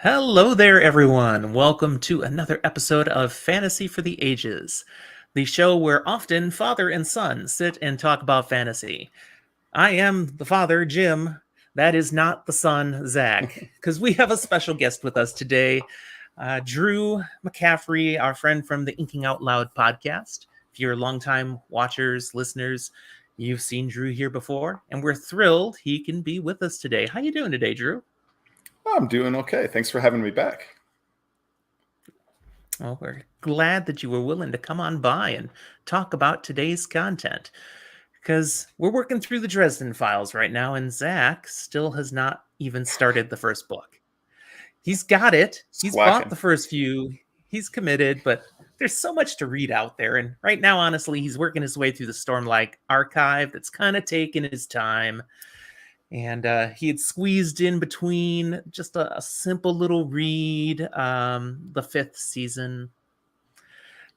Hello there, everyone. Welcome to another episode of Fantasy for the Ages, the show where often father and son sit and talk about fantasy. I am the father, Jim. That is not the son, Zach, because we have a special guest with us today, Drew McCaffrey, our friend from the Inking Out Loud podcast. If you're longtime watchers, listeners, you've seen Drew here before, and we're thrilled he can be with us today. How you doing today, Drew? I'm doing okay. Thanks for having me back. Well, we're glad that you were willing to come on by and talk about today's content because we're working through the Dresden Files right now, and Zach still has not even started the first book. He's got it. He's bought the first few. He's committed, but there's so much to read out there. And right now, honestly, he's working his way through the Stormlight archive that's kind of taking his time. And he had squeezed in between just a simple little read, the fifth season.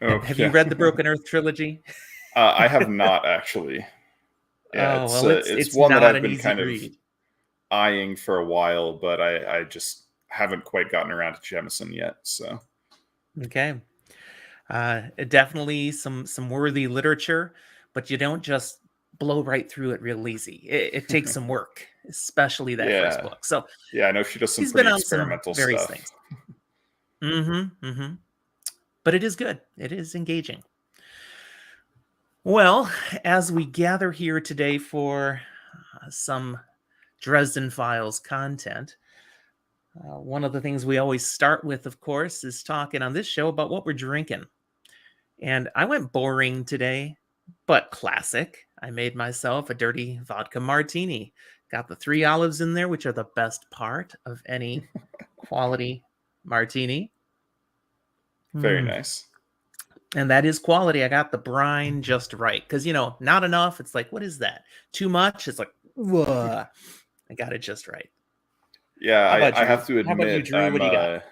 Oh, have you read the Broken Earth trilogy? I have not, actually. Yeah, it's one that I've been kind of eyeing for a while, but I just haven't quite gotten around to Jemison yet. So, okay, definitely some worthy literature, but you don't just blow right through it real easy. It takes some work, especially that first book. So yeah, I know she does some pretty experimental stuff. Things. But it is good. It is engaging. Well, as we gather here today for some Dresden Files content, one of the things we always start with, of course, is talking on this show about what we're drinking. And I went boring today, but classic. I made myself a dirty vodka martini. Got the 3 olives in there, which are the best part of any quality martini. Very nice. And that is quality. I got the brine just right. Because, not enough. It's like, what is that? Too much? It's like, whoa. I got it just right. Yeah, I have to admit, how about you, Drew? What do you got?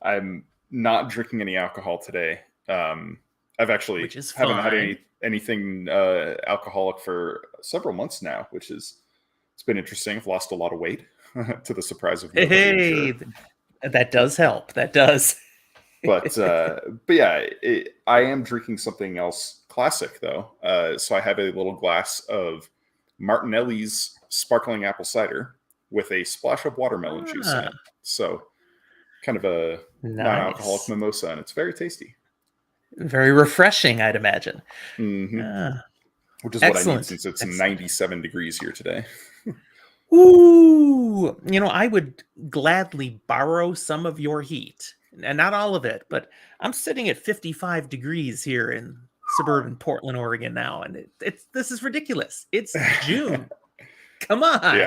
I'm not drinking any alcohol today. I've actually haven't had anything alcoholic for several months now, it's been interesting. I've lost a lot of weight to the surprise of nobody. Hey, that does help. That does. But yeah, I am drinking something else classic though. So I have a little glass of Martinelli's sparkling apple cider with a splash of watermelon juice in it. So kind of a non-alcoholic mimosa, and it's very tasty. Very refreshing, I'd imagine. Which is what I need since it's 97 degrees here today. Ooh, I would gladly borrow some of your heat, and not all of it, but I'm sitting at 55 degrees here in suburban Portland, Oregon now, and this is ridiculous. It's June. Come on.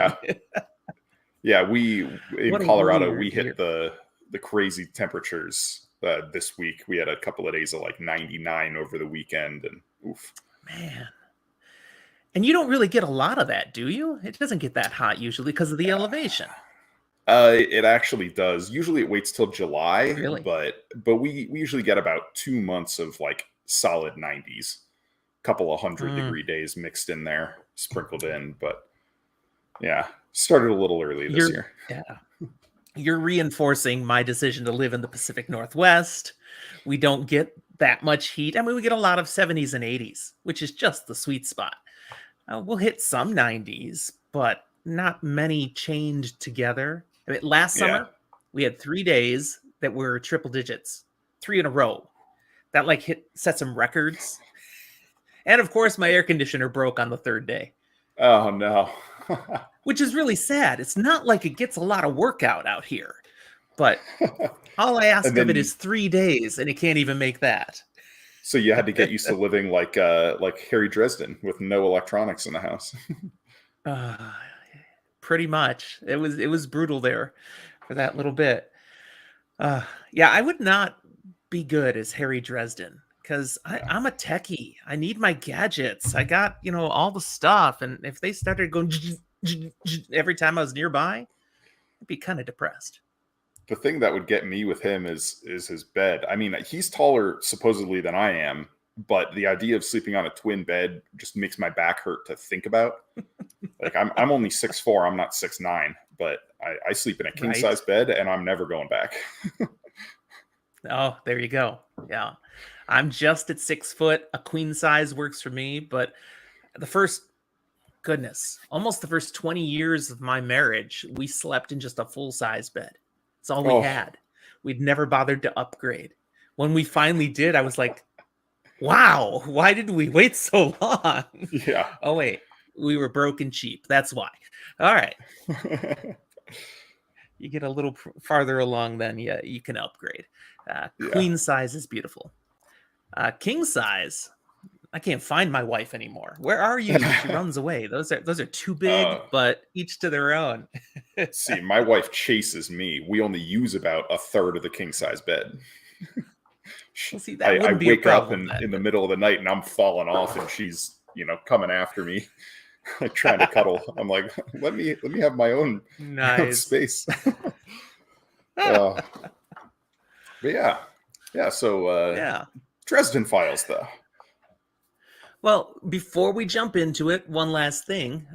Yeah. We in Colorado we hit the crazy temperatures. This week we had a couple of days of like 99 over the weekend, and oof, man. And you don't really get a lot of that, do you? It doesn't get that hot usually because of the elevation. It actually does. Usually it waits till July, really? but we usually get about 2 months of like solid 90s, couple of 100-degree days mixed in there, sprinkled in. But yeah, started a little early this year. Yeah. You're reinforcing my decision to live in the Pacific Northwest. We don't get that much heat. I mean, we get a lot of 70s and 80s, which is just the sweet spot. We'll hit some 90s, but not many chained together. I mean, last summer, we had 3 days that were triple digits, 3 in a row. That set some records. And of course, my air conditioner broke on the 3rd day. Oh, no. Which is really sad. It's not like it gets a lot of workout out here, but all I ask of it is 3 days, and it can't even make that. So you had to get used to living like Harry Dresden with no electronics in the house. Pretty much. It was brutal there for that little bit. Yeah, I would not be good as Harry Dresden because I'm a techie. I need my gadgets. I got all the stuff, and if they started going every time I was nearby, I'd be kind of depressed. The thing that would get me with him is his bed. I mean, he's taller supposedly than I am, but the idea of sleeping on a twin bed just makes my back hurt to think about. Like I'm only 6'4", I'm not 6'9", but I sleep in a king Right. size bed, and I'm never going back. Oh, there you go. Yeah. I'm just at 6 foot. A queen size works for me, but the first, goodness, almost the first 20 years of my marriage, we slept in just a full size bed. It's all we Oh, had. We'd never bothered to upgrade. When we finally did, I was like, wow, why did we wait so long? yeah. Oh, wait, we were broke and cheap. That's why. All right. You get a little farther along, then you can upgrade. Yeah. Queen size is beautiful. King size, I can't find my wife anymore. Where are you when she runs away? Those are too big, uh, but each to their own. See, my wife chases me. We only use about a third of the king size bed. Well, see, that I wouldn't be a wake up problem then. in the middle of the night and I'm falling off, and she's coming after me, like trying to cuddle. I'm like, let me have my own Nice. space. uh, but yeah. So Yeah. Dresden Files, though. Well, before we jump into it, one last thing.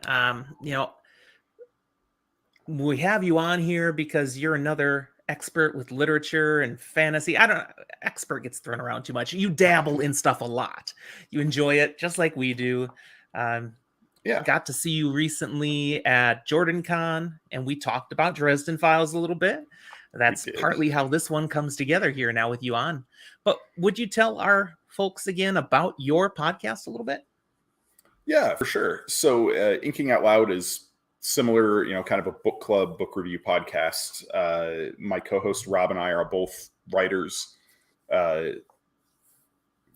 We have you on here because you're another expert with literature and fantasy. I don't expert gets thrown around too much. You dabble in stuff a lot. You enjoy it just like we do. Um, Yeah, got to see you recently at Jordan Con, and we talked about Dresden Files a little bit. we That's did. partly how this one comes together here now with you on. But would you tell our folks again about your podcast a little bit? Yeah, for sure. So Inking Out Loud is similar, kind of a book club, book review podcast. My co-host Rob and I are both writers.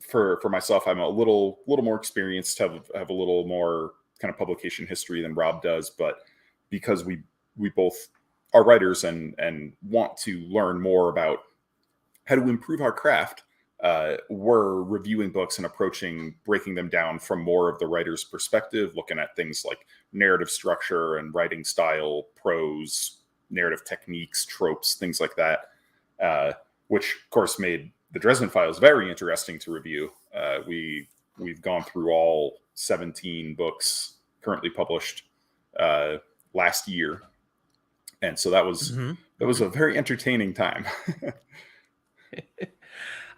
For myself, I'm a little more experienced, have a little more kind of publication history than Rob does, but because we both are writers and want to learn more about how to improve our craft, we're reviewing books and breaking them down from more of the writer's perspective, looking at things like narrative structure and writing style, prose, narrative techniques, tropes, things like that, which of course made the Dresden Files very interesting to review. We've gone through all 17 books currently published last year, and so that was a very entertaining time.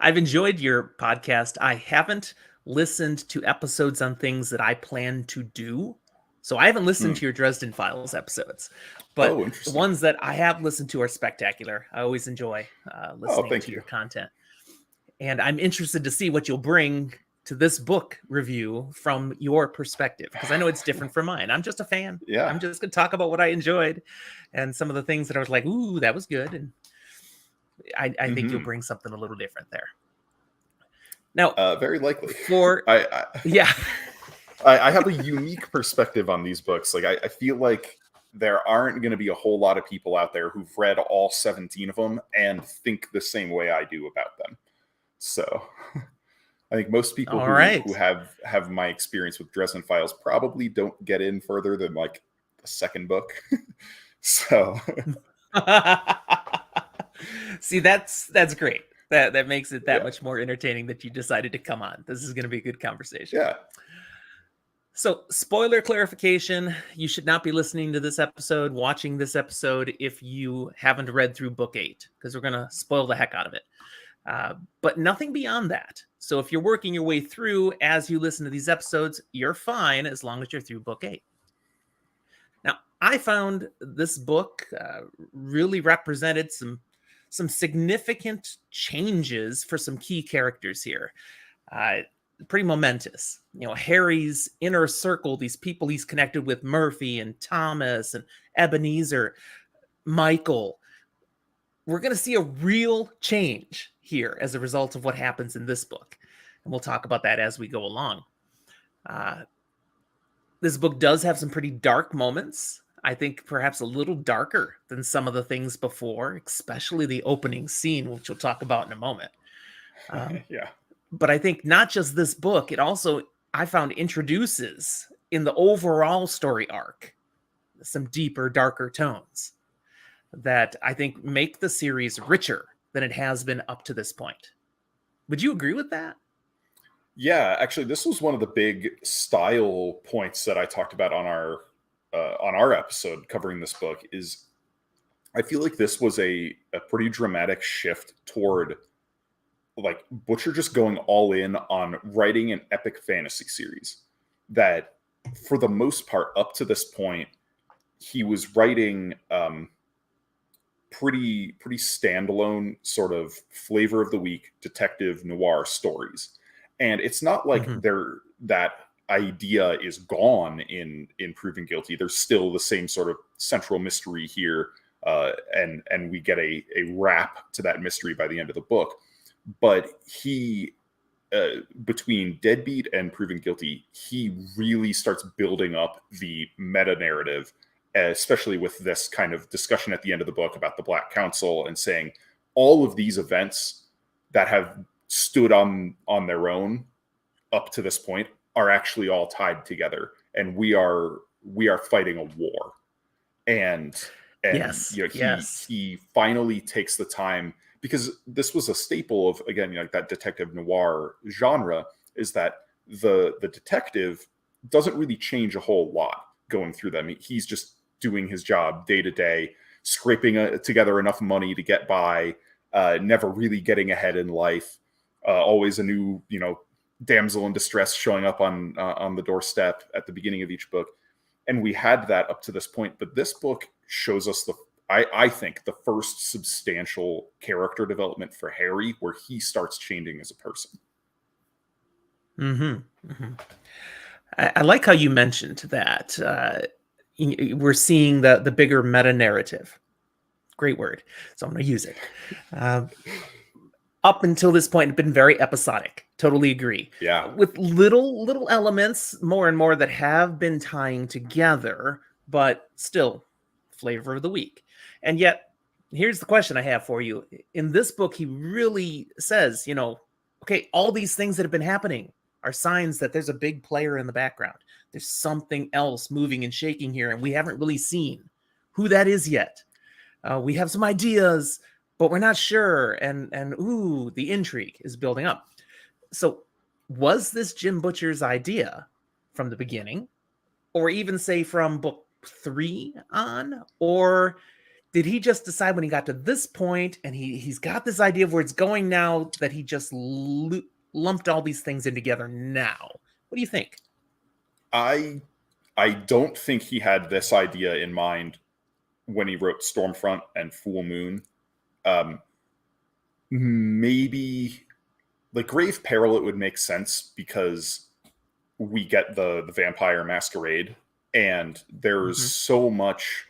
I've enjoyed your podcast. I haven't listened to episodes on things that I plan to do. So I haven't listened to your Dresden Files episodes, but Oh, the interesting. ones that I have listened to are spectacular. I always enjoy listening Thank to you. your content. And I'm interested to see what you'll bring to this book review from your perspective, because I know it's different from mine. I'm just a fan. Yeah. I'm just going to talk about what I enjoyed and some of the things that I was like, ooh, that was good. And I think you'll bring something a little different there. Now, very likely. Yeah. I have a unique perspective on these books. Like, I feel like there aren't going to be a whole lot of people out there who've read all 17 of them and think the same way I do about them. So I think most people who have my experience with Dresden Files probably don't get in further than like the second book. So see, that's great. That makes it that much more entertaining that you decided to come on. This is going to be a good conversation. Yeah. So, spoiler clarification, you should not be listening to this episode, watching this episode if you haven't read through book 8, because we're going to spoil the heck out of it. But nothing beyond that. So if you're working your way through as you listen to these episodes, you're fine as long as you're through book 8. Now, I found this book really represented some significant changes for some key characters here. Pretty momentous. Harry's inner circle, these people he's connected with, Murphy and Thomas and Ebenezer, Michael. We're going to see a real change here as a result of what happens in this book. And we'll talk about that as we go along. This book does have some pretty dark moments. I think perhaps a little darker than some of the things before, especially the opening scene, which we'll talk about in a moment. Yeah. But I think not just this book, it also, I found, introduces in the overall story arc some deeper, darker tones that I think make the series richer than it has been up to this point. Would you agree with that? Yeah, actually, this was one of the big style points that I talked about on our on our episode covering this book is I feel like this was a pretty dramatic shift toward like Butcher just going all in on writing an epic fantasy series that for the most part up to this point he was writing pretty standalone sort of flavor of the week detective noir stories. And it's not like that idea is gone in Proven Guilty. There's still the same sort of central mystery here, and we get a wrap to that mystery by the end of the book. But he, between Deadbeat and Proven Guilty, he really starts building up the meta narrative, especially with this kind of discussion at the end of the book about the Black Council and saying all of these events that have stood on their own up to this point are actually all tied together, and we are fighting a war. And Yes, you know, yes. he finally takes the time, because this was a staple of, again, you know, like that detective noir genre, is that the detective doesn't really change a whole lot going through them. He's just doing his job day to day, scraping together enough money to get by, never really getting ahead in life. Always a new, you know, damsel in distress showing up on the doorstep at the beginning of each book. And we had that up to this point, but this book shows us I think the first substantial character development for Harry, where he starts changing as a person. I like how you mentioned that. We're seeing the bigger meta narrative. Great word. So I'm going to use it. Up until this point, it's been very episodic. Totally agree. Yeah. With little elements, more and more, that have been tying together, but still flavor of the week. And yet, here's the question I have for you. In this book, he really says, you know, okay, all these things that have been happening are signs that there's a big player in the background. There's something else moving and shaking here, and we haven't really seen who that is yet. We have some ideas, but we're not sure. And ooh, the intrigue is building up. So was this Jim Butcher's idea from the beginning, or even say from book 3 on? Or did he just decide when he got to this point and he's got this idea of where it's going now, that he just lumped all these things in together now? What do you think? I don't think he had this idea in mind when he wrote Stormfront and Full Moon. Maybe like Grave Peril, it would make sense because we get the vampire masquerade, and there's so much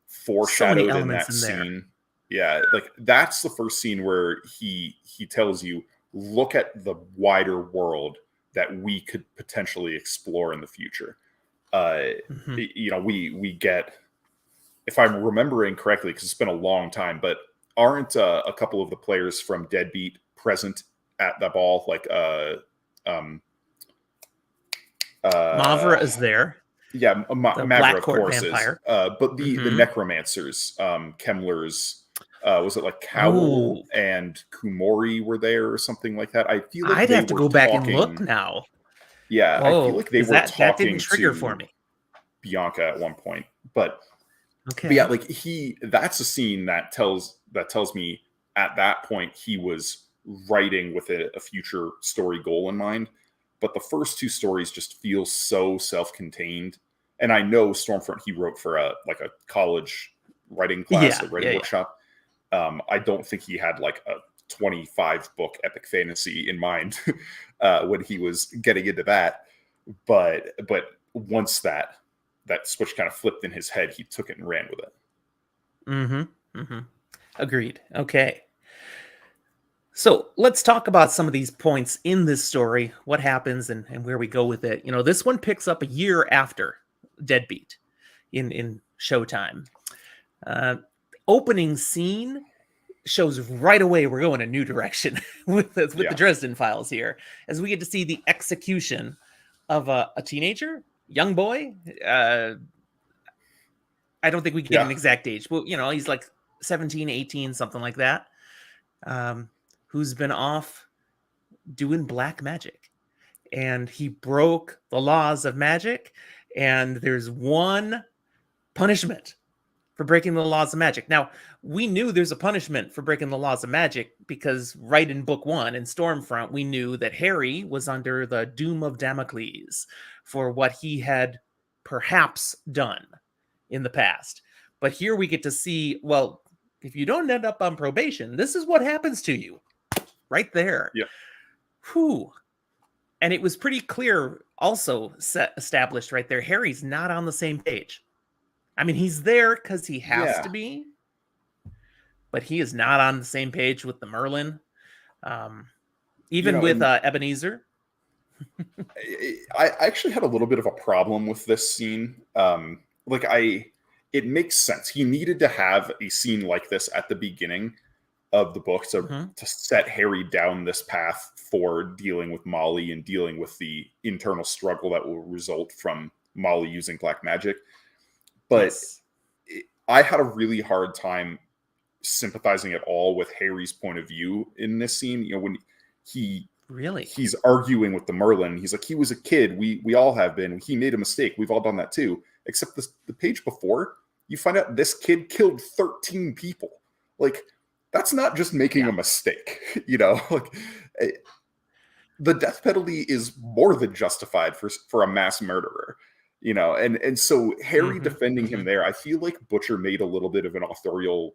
foreshadowed in that scene. Yeah, like that's the first scene where he tells you, look at the wider world that we could potentially explore in the future. You know, we get, if I'm remembering correctly, because it's been a long time, but aren't a couple of the players from Deadbeat present at the ball? Like Mavra is there. Yeah, Mavra, of course, vampire. but the necromancers, Kemmler's, was it like Cowell and Kumori were there or something like that? I feel like I'd have to go back and look talking, now. Yeah, I feel like they were that talking didn't trigger to for me. Bianca at one point, but Okay. but yeah, like that's a scene that tells me at that point he was writing with a future story goal in mind. But the first two stories just feel so self-contained. And I know Stormfront he wrote for a college writing class, a writing workshop. I don't think he had like a 25 book epic fantasy in mind when he was getting into that. But once that switch kind of flipped in his head, he took it and ran with it. Agreed. Okay. So let's talk about some of these points in this story, what happens and where we go with it. You know, this one picks up a year after Deadbeat in Showtime. Opening scene shows right away we're going a new direction with the Dresden Files here, as we get to see the execution of a teenager, young boy. I don't think we can get an exact age, but, you know, he's like 17, 18, something like that. Who's been off doing black magic, and he broke the laws of magic, and there's one punishment for breaking the laws of magic. Now, we knew there's a punishment for breaking the laws of magic because right in book 1 in Stormfront, we knew that Harry was under the doom of Damocles for what he had perhaps done in the past. But here we get to see, well, if you don't end up on probation, this is what happens to you right there. Yeah. Whew. And it was pretty clear also established right there. Harry's not on the same page. I mean, he's there because he has to be, but he is not on the same page with the Merlin. Even with Ebenezer. I actually had a little bit of a problem with this scene. It makes sense. He needed to have a scene like this at the beginning of the book to set Harry down this path for dealing with Molly and dealing with the internal struggle that will result from Molly using black magic. But I had a really hard time sympathizing at all with Harry's point of view in this scene. You know, when he's arguing with the Merlin, he's like, he was a kid. We all have been. He made a mistake. We've all done that too. Except the page before, you find out this kid killed 13 people. Like, that's not just making a mistake. You know, like the death penalty is more than justified for a mass murderer. You know, and so Harry defending him there, I feel like Butcher made a little bit of an authorial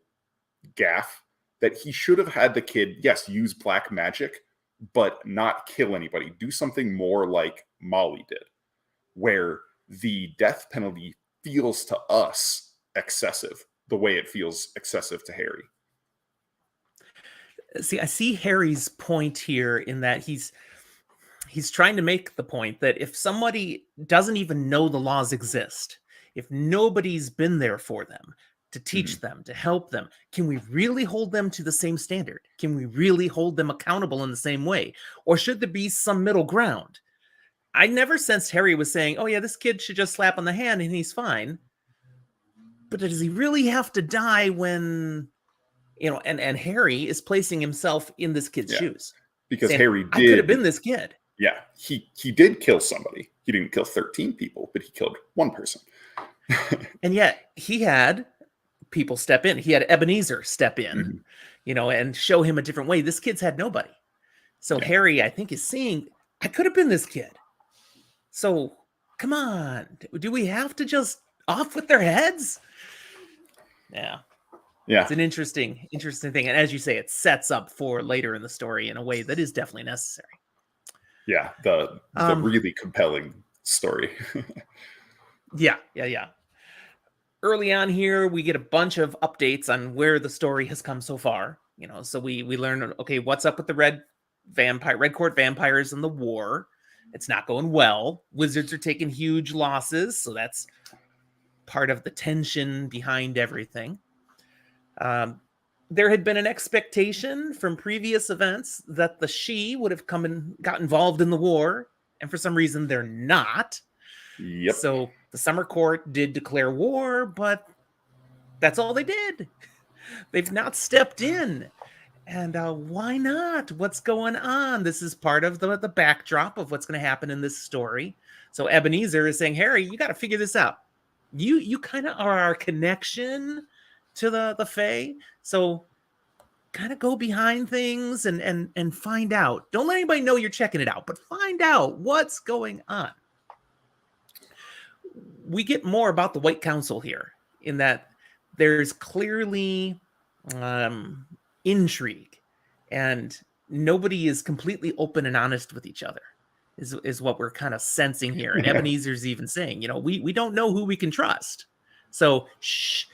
gaffe that he should have had the kid, yes, use black magic, but not kill anybody. Do something more like Molly did, where the death penalty feels to us excessive, the way it feels excessive to Harry. See, I see Harry's point here in that he's trying to make the point that if somebody doesn't even know the laws exist, if nobody's been there for them to teach them, to help them, can we really hold them to the same standard? Can we really hold them accountable in the same way? Or should there be some middle ground? I never sensed Harry was saying, oh yeah, this kid should just slap on the hand and he's fine. But does he really have to die when, you know, and Harry is placing himself in this kid's shoes. Because saying, Harry did. I could have been this kid. Yeah, he did kill somebody. He didn't kill 13 people, but he killed one person. And yet he had people step in. He had Ebenezer step in, you know, and show him a different way. This kid's had nobody. So Harry, I think, is seeing, I could have been this kid. So come on. Do we have to just off with their heads? Yeah. Yeah. It's an interesting thing. And as you say, it sets up for later in the story in a way that is definitely necessary. Yeah, the really compelling story. Yeah. Early on here, we get a bunch of updates on where the story has come so far. You know, so we learn, okay, what's up with the Red Court vampires and the war? It's not going well. Wizards are taking huge losses, so that's part of the tension behind everything. There had been an expectation from previous events that the Sidhe would have come and got involved in the war, and for some reason they're not. Yep. So the Summer Court did declare war, but that's all they did. They've not stepped in. And why not? What's going on? This is part of the backdrop of what's going to happen in this story. So Ebenezer is saying, Harry, you got to figure this out. You kind of are our connection to the Fae. So kind of go behind things and find out. Don't let anybody know you're checking it out, but find out what's going on. We get more about the White Council here in that there's clearly intrigue and nobody is completely open and honest with each other is what we're kind of sensing here. And Ebenezer's even saying, you know, we don't know who we can trust. So shh.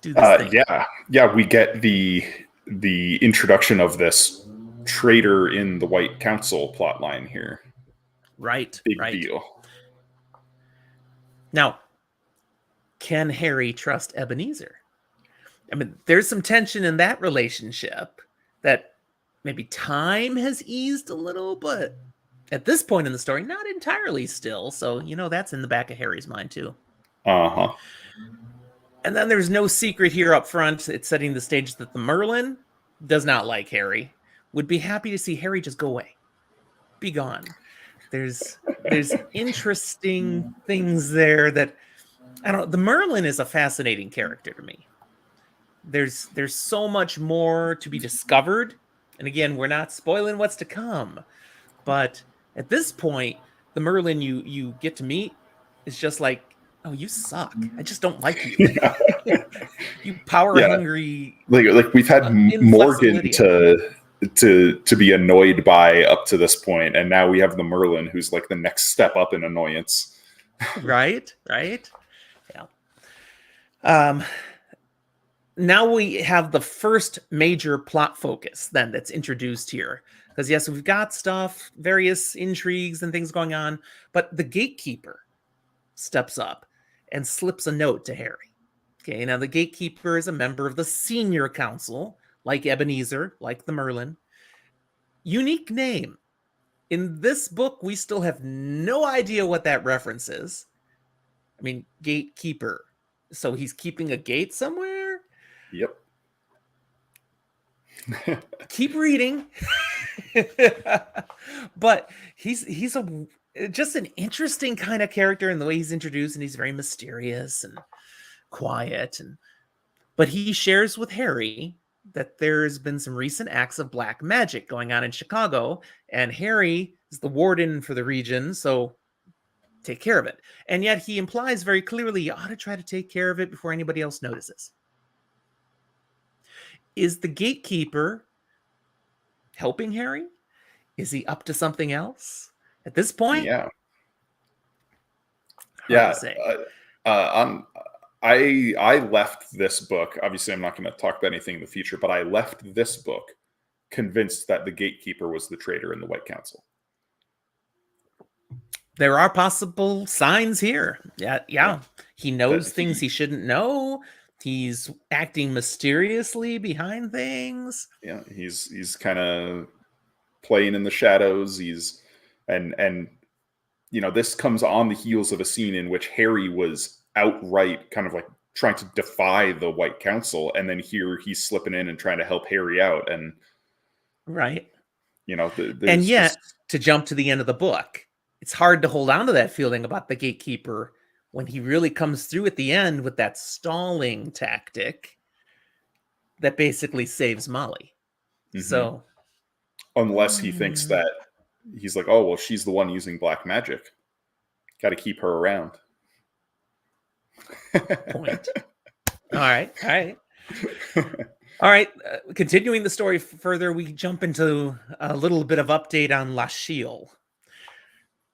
Do this thing. Yeah, we get the introduction of this traitor in the White Council plotline here. Right. Big deal. Now, can Harry trust Ebenezer? I mean, there's some tension in that relationship that maybe time has eased a little, but at this point in the story, not entirely still. So, you know, that's in the back of Harry's mind too. Uh-huh. And then there's no secret here up front. It's setting the stage that the Merlin does not like Harry, would be happy to see Harry just go away, be gone. There's there's interesting things there that I don't know. The Merlin is a fascinating character to me. There's so much more to be discovered. And again, we're not spoiling what's to come. But at this point, the Merlin you get to meet is just like, oh, you suck. I just don't like you. Yeah. You power Yeah. hungry, Like we've had inflexible Morgan idiot. to be annoyed by up to this point, and now we have the Merlin, who's like the next step up in annoyance. Right? Yeah. Now we have the first major plot focus then that's introduced here. Because yes, we've got stuff, various intrigues and things going on, but the gatekeeper steps up and slips a note to Harry. Okay, now the gatekeeper is a member of the senior council, like Ebenezer, like the Merlin. Unique name. In this book, we still have no idea what that reference is. I mean, gatekeeper. So he's keeping a gate somewhere? Yep. Keep reading. But he's just an interesting kind of character in the way he's introduced, and he's very mysterious and quiet. But he shares with Harry that there's been some recent acts of black magic going on in Chicago, and Harry is the warden for the region, so take care of it. And yet he implies very clearly you ought to try to take care of it before anybody else notices. Is the gatekeeper helping Harry? Is he up to something else at this point? Yeah. Hard to say. I left this book. Obviously, I'm not going to talk about anything in the future, but I left this book convinced that the gatekeeper was the traitor in the White Council. There are possible signs here. Yeah. He knows things he shouldn't know. He's acting mysteriously behind things. Yeah, he's kind of playing in the shadows. And you know, this comes on the heels of a scene in which Harry was outright kind of like trying to defy the White Council, and then here he's slipping in and trying to help Harry out. And right, you know, and yet to jump to the end of the book, it's hard to hold on to that feeling about the gatekeeper when he really comes through at the end with that stalling tactic that basically saves Molly. Mm-hmm. So unless he thinks that he's like, oh, well, she's the one using black magic. Got to keep her around. Point. All right. Continuing the story further, we jump into a little bit of update on Lashiel.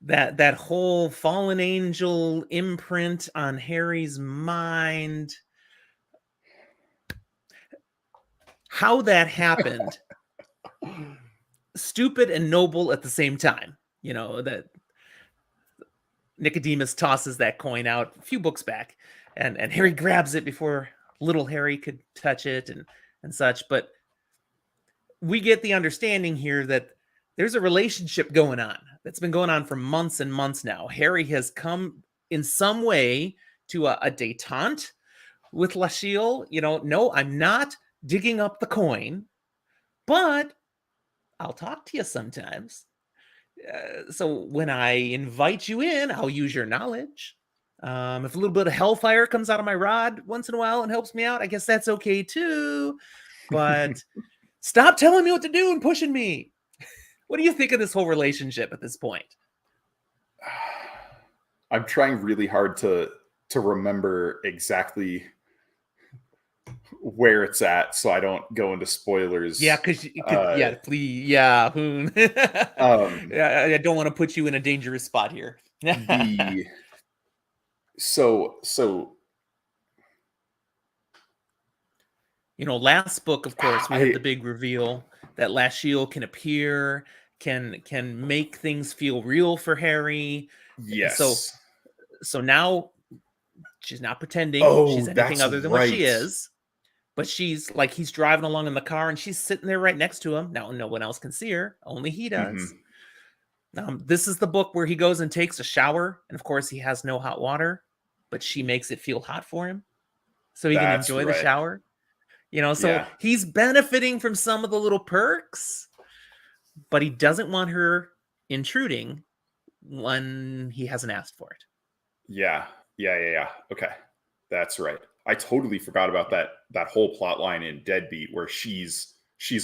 That whole fallen angel imprint on Harry's mind. How that happened. Stupid and noble at the same time. You know, that Nicodemus tosses that coin out a few books back, and Harry grabs it before little Harry could touch it and such. But we get the understanding here that there's a relationship going on that's been going on for months and months now. Harry has come in some way to a détente with Lashiel. You know, no, I'm not digging up the coin, but I'll talk to you sometimes. So when I invite you in, I'll use your knowledge. If a little bit of hellfire comes out of my rod once in a while and helps me out, I guess that's okay too. But stop telling me what to do and pushing me. What do you think of this whole relationship at this point? I'm trying really hard to remember exactly where it's at, so I don't go into spoilers. Yeah, because please, yeah. I don't want to put you in a dangerous spot here. So you know, last book, of course, we had the big reveal that Lashiel can appear, can make things feel real for Harry. Yes. So now she's not pretending she's anything other than what she is. But she's like, he's driving along in the car and she's sitting there right next to him. Now, no one else can see her. Only he does. Mm-hmm. This is the book where he goes and takes a shower. And of course, he has no hot water, but she makes it feel hot for him so he can enjoy the shower. You know, so he's benefiting from some of the little perks, but he doesn't want her intruding when he hasn't asked for it. Yeah. Yeah. Okay. That's right. I totally forgot about Yeah. that whole plot line in Deadbeat where she's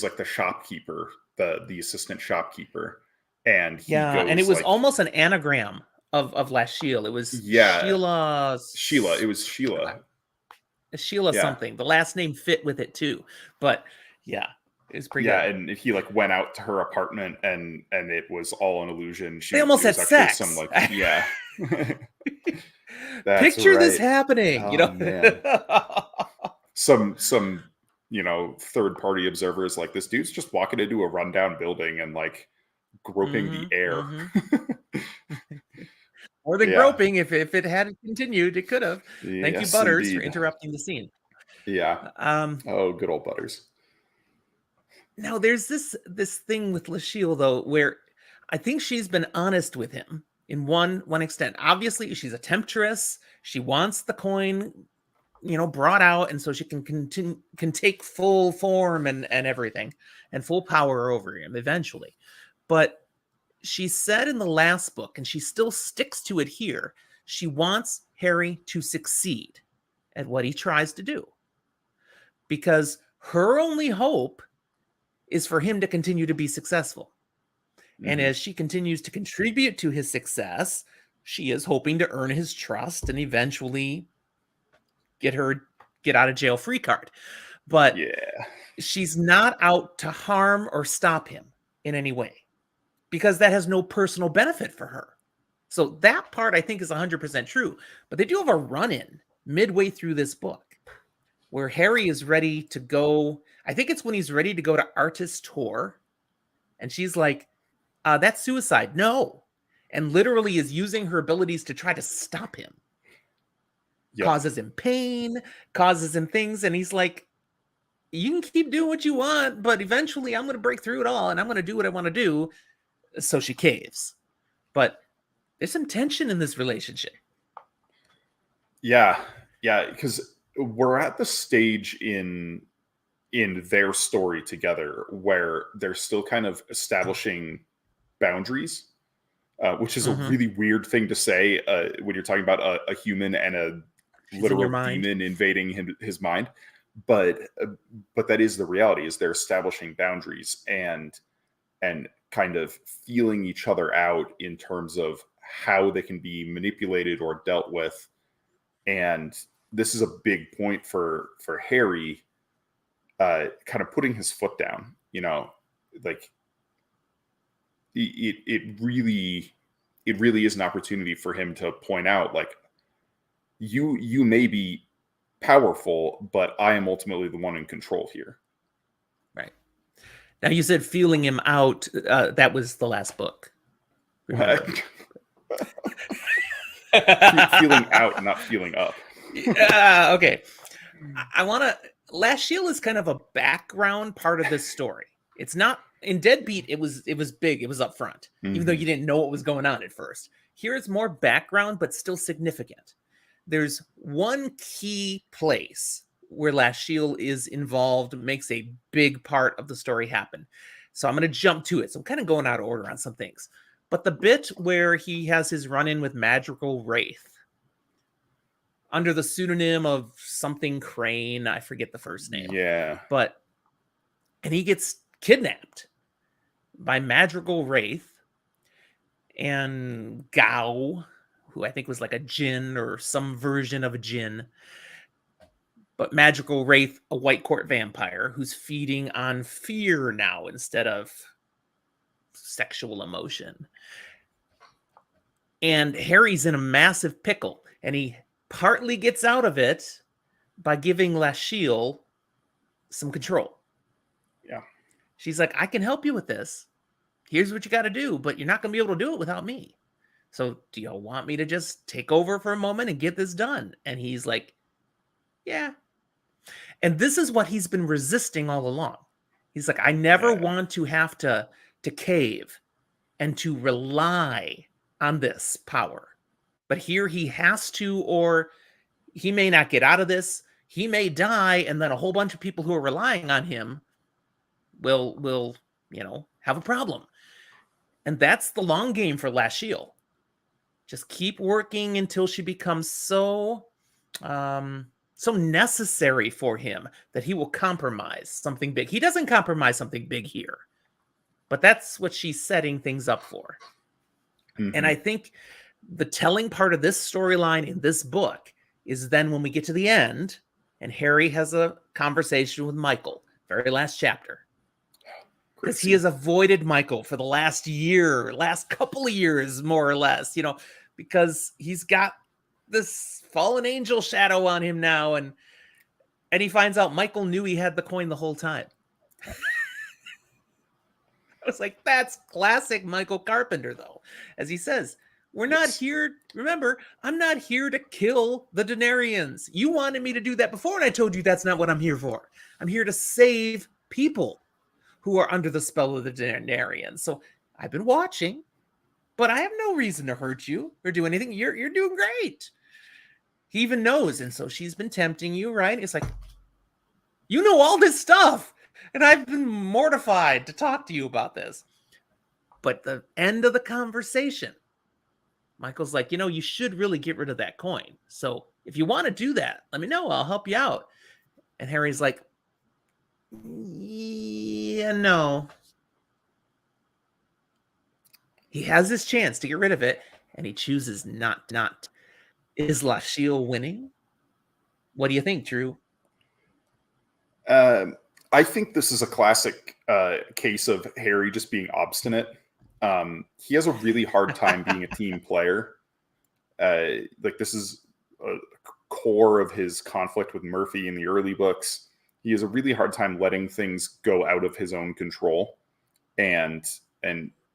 like the shopkeeper, the assistant shopkeeper, and he Yeah, and it goes was like, almost an anagram of Lashiel. It was yeah, Sheila. It was uh, Sheila. Sheila Yeah. something. The last name fit with it too. But yeah, it was pretty Yeah, good. and he like went out to her apartment and it was all an illusion. They almost It had was actually some sex. like, yeah. That's Picture this right. happening, Oh man. Some third party observers like, this dude's just walking into a rundown building and like groping the hmm air. hmm Or the Yeah. groping, if it hadn't continued, it could have. Thank you, Yes, Butters, for indeed. interrupting the scene. Yeah. Um, Oh, good old Butters. Now there's this thing with Lasheel though, where I think she's been honest with him in one extent. Obviously, she's a temptress. She wants the coin, brought out, and so she can take full form and everything, and full power over him eventually. But she said in the last book, and she still sticks to it here, she wants Harry to succeed at what he tries to do. Because her only hope is for him to continue to be successful. And Mhm. as she continues to contribute to his success, she is hoping to earn his trust and eventually get out of jail free card. But Yeah. she's not out to harm or stop him in any way because that has no personal benefit for her. So that part I think is 100% true. But they do have a run in midway through this book where Harry is ready to go. I think it's when he's ready to go to Artist Tour. And she's like, that's suicide. No. And literally is using her abilities to try to stop him. Yep. Causes him pain, causes him things. And he's like, you can keep doing what you want, but eventually I'm going to break through it all and I'm going to do what I want to do. So she caves. But there's some tension in this relationship. Yeah. Yeah, because we're at the stage in their story together where they're still kind of establishing boundaries, which is a Mm-hmm. really weird thing to say when you're talking about a human and a She's in your literal mind. demon invading his mind. But that is the reality, is they're establishing boundaries and kind of feeling each other out in terms of how they can be manipulated or dealt with. And this is a big point for Harry, kind of putting his foot down. Like it really is an opportunity for him to point out, like, you may be powerful, but I am ultimately the one in control here. Right. Now you said feeling him out. That was the last book. Remember. Feeling out, not feeling up. Okay. I want to. Last Shield is kind of a background part of this story. It's not in Deadbeat. It was big. It was up front, even though Mm-hmm. you didn't know what was going on at first. Here it's more background, but still significant. There's one key place where Last Shield is involved, makes a big part of the story happen. So I'm going to jump to it. So I'm kind of going out of order on some things. But the bit where he has his run in with Magical Wraith under the pseudonym of something Crane, I forget the first name, Yeah. but and he gets kidnapped by Magical Wraith and Gao, who I think was like a djinn or some version of a djinn. But Magical Wraith, a white court vampire who's feeding on fear now instead of sexual emotion. And Harry's in a massive pickle, and he partly gets out of it by giving Lashiel some control. Yeah. She's like, I can help you with this. Here's what you got to do, but you're not going to be able to do it without me. So do you want me to just take over for a moment and get this done? And he's like, yeah. And this is what he's been resisting all along. He's like, I never Yeah. want to have to cave and to rely on this power. But here he has to, or he may not get out of this. He may die, and then a whole bunch of people who are relying on him will have a problem. And that's the long game for Lashiel. Just keep working until she becomes so necessary for him that he will compromise something big. He doesn't compromise something big here, but that's what she's setting things up for. And I think the telling part of this storyline in this book is then when we get to the end and Harry has a conversation with Michael, very last chapter. Because he has avoided Michael for the last couple of years, more or less, because he's got this fallen angel shadow on him now. And he finds out Michael knew he had the coin the whole time. I was like, that's classic Michael Carpenter, though. As he says, we're not here. Remember, I'm not here to kill the Denarians. You wanted me to do that before, and I told you that's not what I'm here for. I'm here to save people who are under the spell of the Denarians. So I've been watching, but I have no reason to hurt you or do anything. You're doing great. He even knows, and so she's been tempting you, right? It's like, you know all this stuff, and I've been mortified to talk to you about this. But the end of the conversation, Michael's like, you should really get rid of that coin. So if you want to do that, let me know. I'll help you out. And Harry's like, yeah, no. He has this chance to get rid of it, and he chooses not. Is Lashiel winning? What do you think, Drew? I think this is a classic case of Harry just being obstinate. He has a really hard time being a team player. This is a core of his conflict with Murphy in the early books. He has a really hard time letting things go out of his own control. And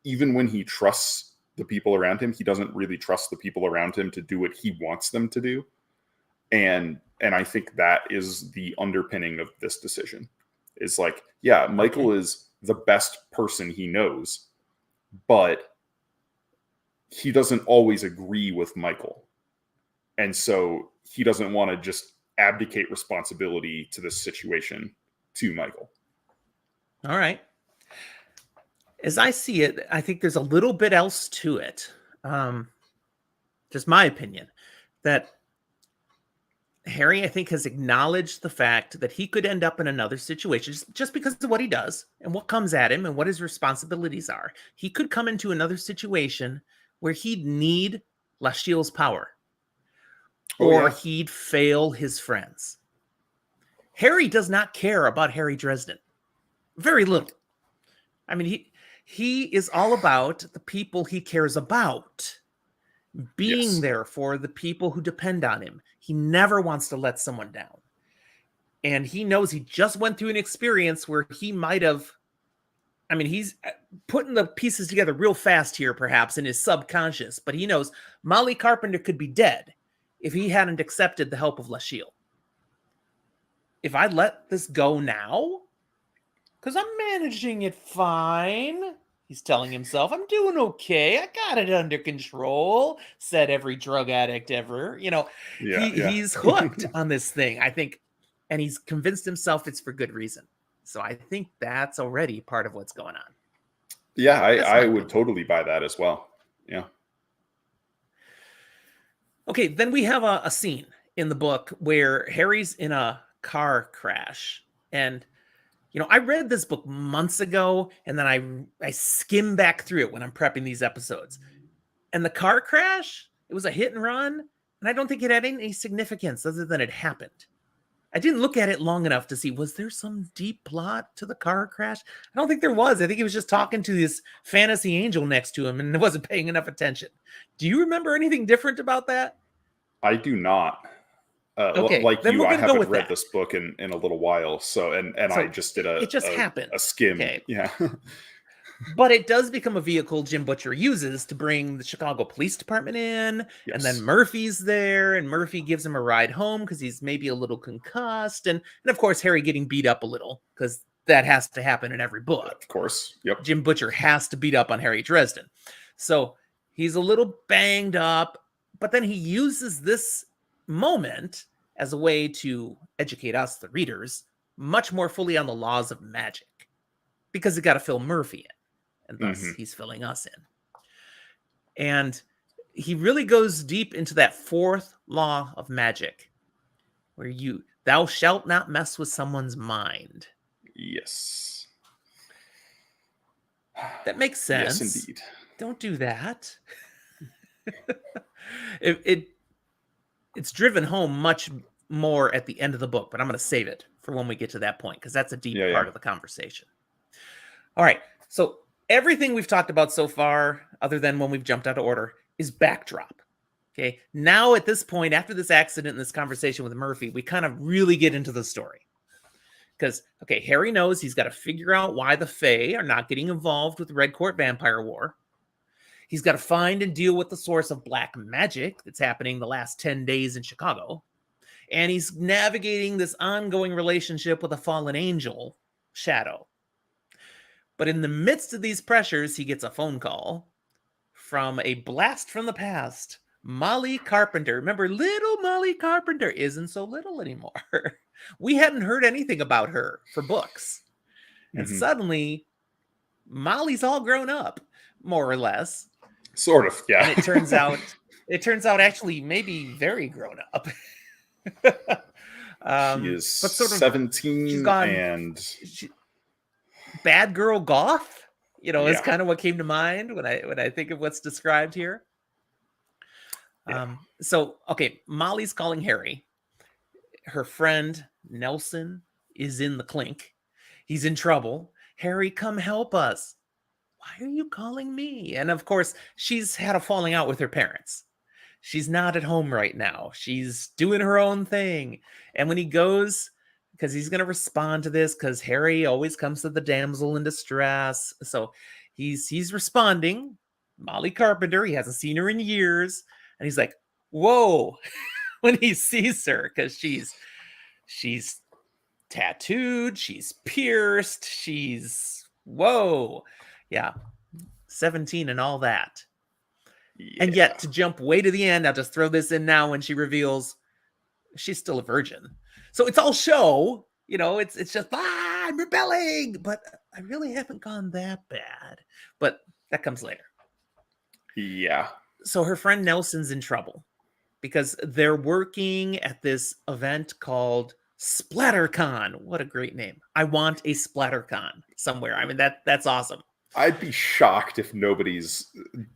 even when he trusts the people around him, he doesn't really trust the people around him to do what he wants them to do. And I think that is the underpinning of this decision. Is like, yeah, Michael is the best person he knows, but he doesn't always agree with Michael. And so he doesn't want to just abdicate responsibility to this situation to Michael. All right. As I see it, I think there's a little bit else to it. Just my opinion, that Harry, I think, has acknowledged the fact that he could end up in another situation just because of what he does and what comes at him and what his responsibilities are. He could come into another situation where he'd need Lashiel's power or he'd fail his friends. Harry does not care about Harry Dresden. Very little. I mean, he is all about the people he cares about. Being there for the people who depend on him. He never wants to let someone down. And he knows he just went through an experience where he might have, he's putting the pieces together real fast here, perhaps, in his subconscious, but he knows Molly Carpenter could be dead if he hadn't accepted the help of Lashiel. If I let this go now, because I'm managing it fine, he's telling himself, I'm doing okay. I got it under control, said every drug addict ever. He's hooked on this thing, I think, and he's convinced himself it's for good reason. So I think that's already part of what's going on. Yeah, I would totally buy that as well. Yeah. Okay, then we have a scene in the book where Harry's in a car crash. And I read this book months ago, and then I skimmed back through it when I'm prepping these episodes. And the car crash, it was a hit and run, and I don't think it had any significance other than it happened. I didn't look at it long enough to see, was there some deep plot to the car crash? I don't think there was. I think he was just talking to this fantasy angel next to him and wasn't paying enough attention. Do you remember anything different about that? I do not. Okay, like you, I haven't read this book in a little while, so I just did it just happened. A skim. Okay. Yeah. But it does become a vehicle Jim Butcher uses to bring the Chicago Police Department in, and then Murphy's there, and Murphy gives him a ride home because he's maybe a little concussed, and of course Harry getting beat up a little because that has to happen in every book. Of course, yep. Jim Butcher has to beat up on Harry Dresden, so he's a little banged up, but then he uses this moment as a way to educate us, the readers, much more fully on the laws of magic, because it got to fill Murphy in, and thus he's filling us in. And he really goes deep into that fourth law of magic, where thou shalt not mess with someone's mind. Yes. That makes Yes, sense. indeed. Don't do that. It's driven home much more at the end of the book, but I'm going to save it for when we get to that point, because that's a deep Yeah. part of the conversation. All right. So everything we've talked about so far, other than when we've jumped out of order, is backdrop. Okay. Now at this point, after this accident and this conversation with Murphy, we kind of really get into the story. Because, okay, Harry knows he's got to figure out why the Fae are not getting involved with the Red Court Vampire War. He's got to find and deal with the source of black magic that's happening the last 10 days in Chicago. And he's navigating this ongoing relationship with a fallen angel, Shadow. But in the midst of these pressures, he gets a phone call from a blast from the past, Molly Carpenter. Remember, little Molly Carpenter isn't so little anymore. We hadn't heard anything about her for books. And suddenly, Molly's all grown up, more or less. Sort of, yeah. And it turns out actually maybe very grown up. She is sort of 17 she's gone, and bad girl goth, is kind of what came to mind when I think of what's described here. So okay, Molly's calling Harry. Her friend Nelson is in the clink. He's in trouble. Harry, come help us. Why are you calling me? And of course, she's had a falling out with her parents. She's not at home right now. She's doing her own thing. And when he goes, because he's going to respond to this, because Harry always comes to the damsel in distress. So he's responding. Molly Carpenter, he hasn't seen her in years. And he's like, whoa, when he sees her, because she's tattooed, she's pierced, she's whoa. Yeah. 17 and all that. Yeah. And yet, to jump way to the end, I'll just throw this in now when she reveals she's still a virgin. So it's all show, it's just, I'm rebelling, but I really haven't gone that bad. But that comes later. Yeah. So her friend Nelson's in trouble because they're working at this event called SplatterCon. What a great name. I want a SplatterCon somewhere. I mean, that's awesome. I'd be shocked if nobody's,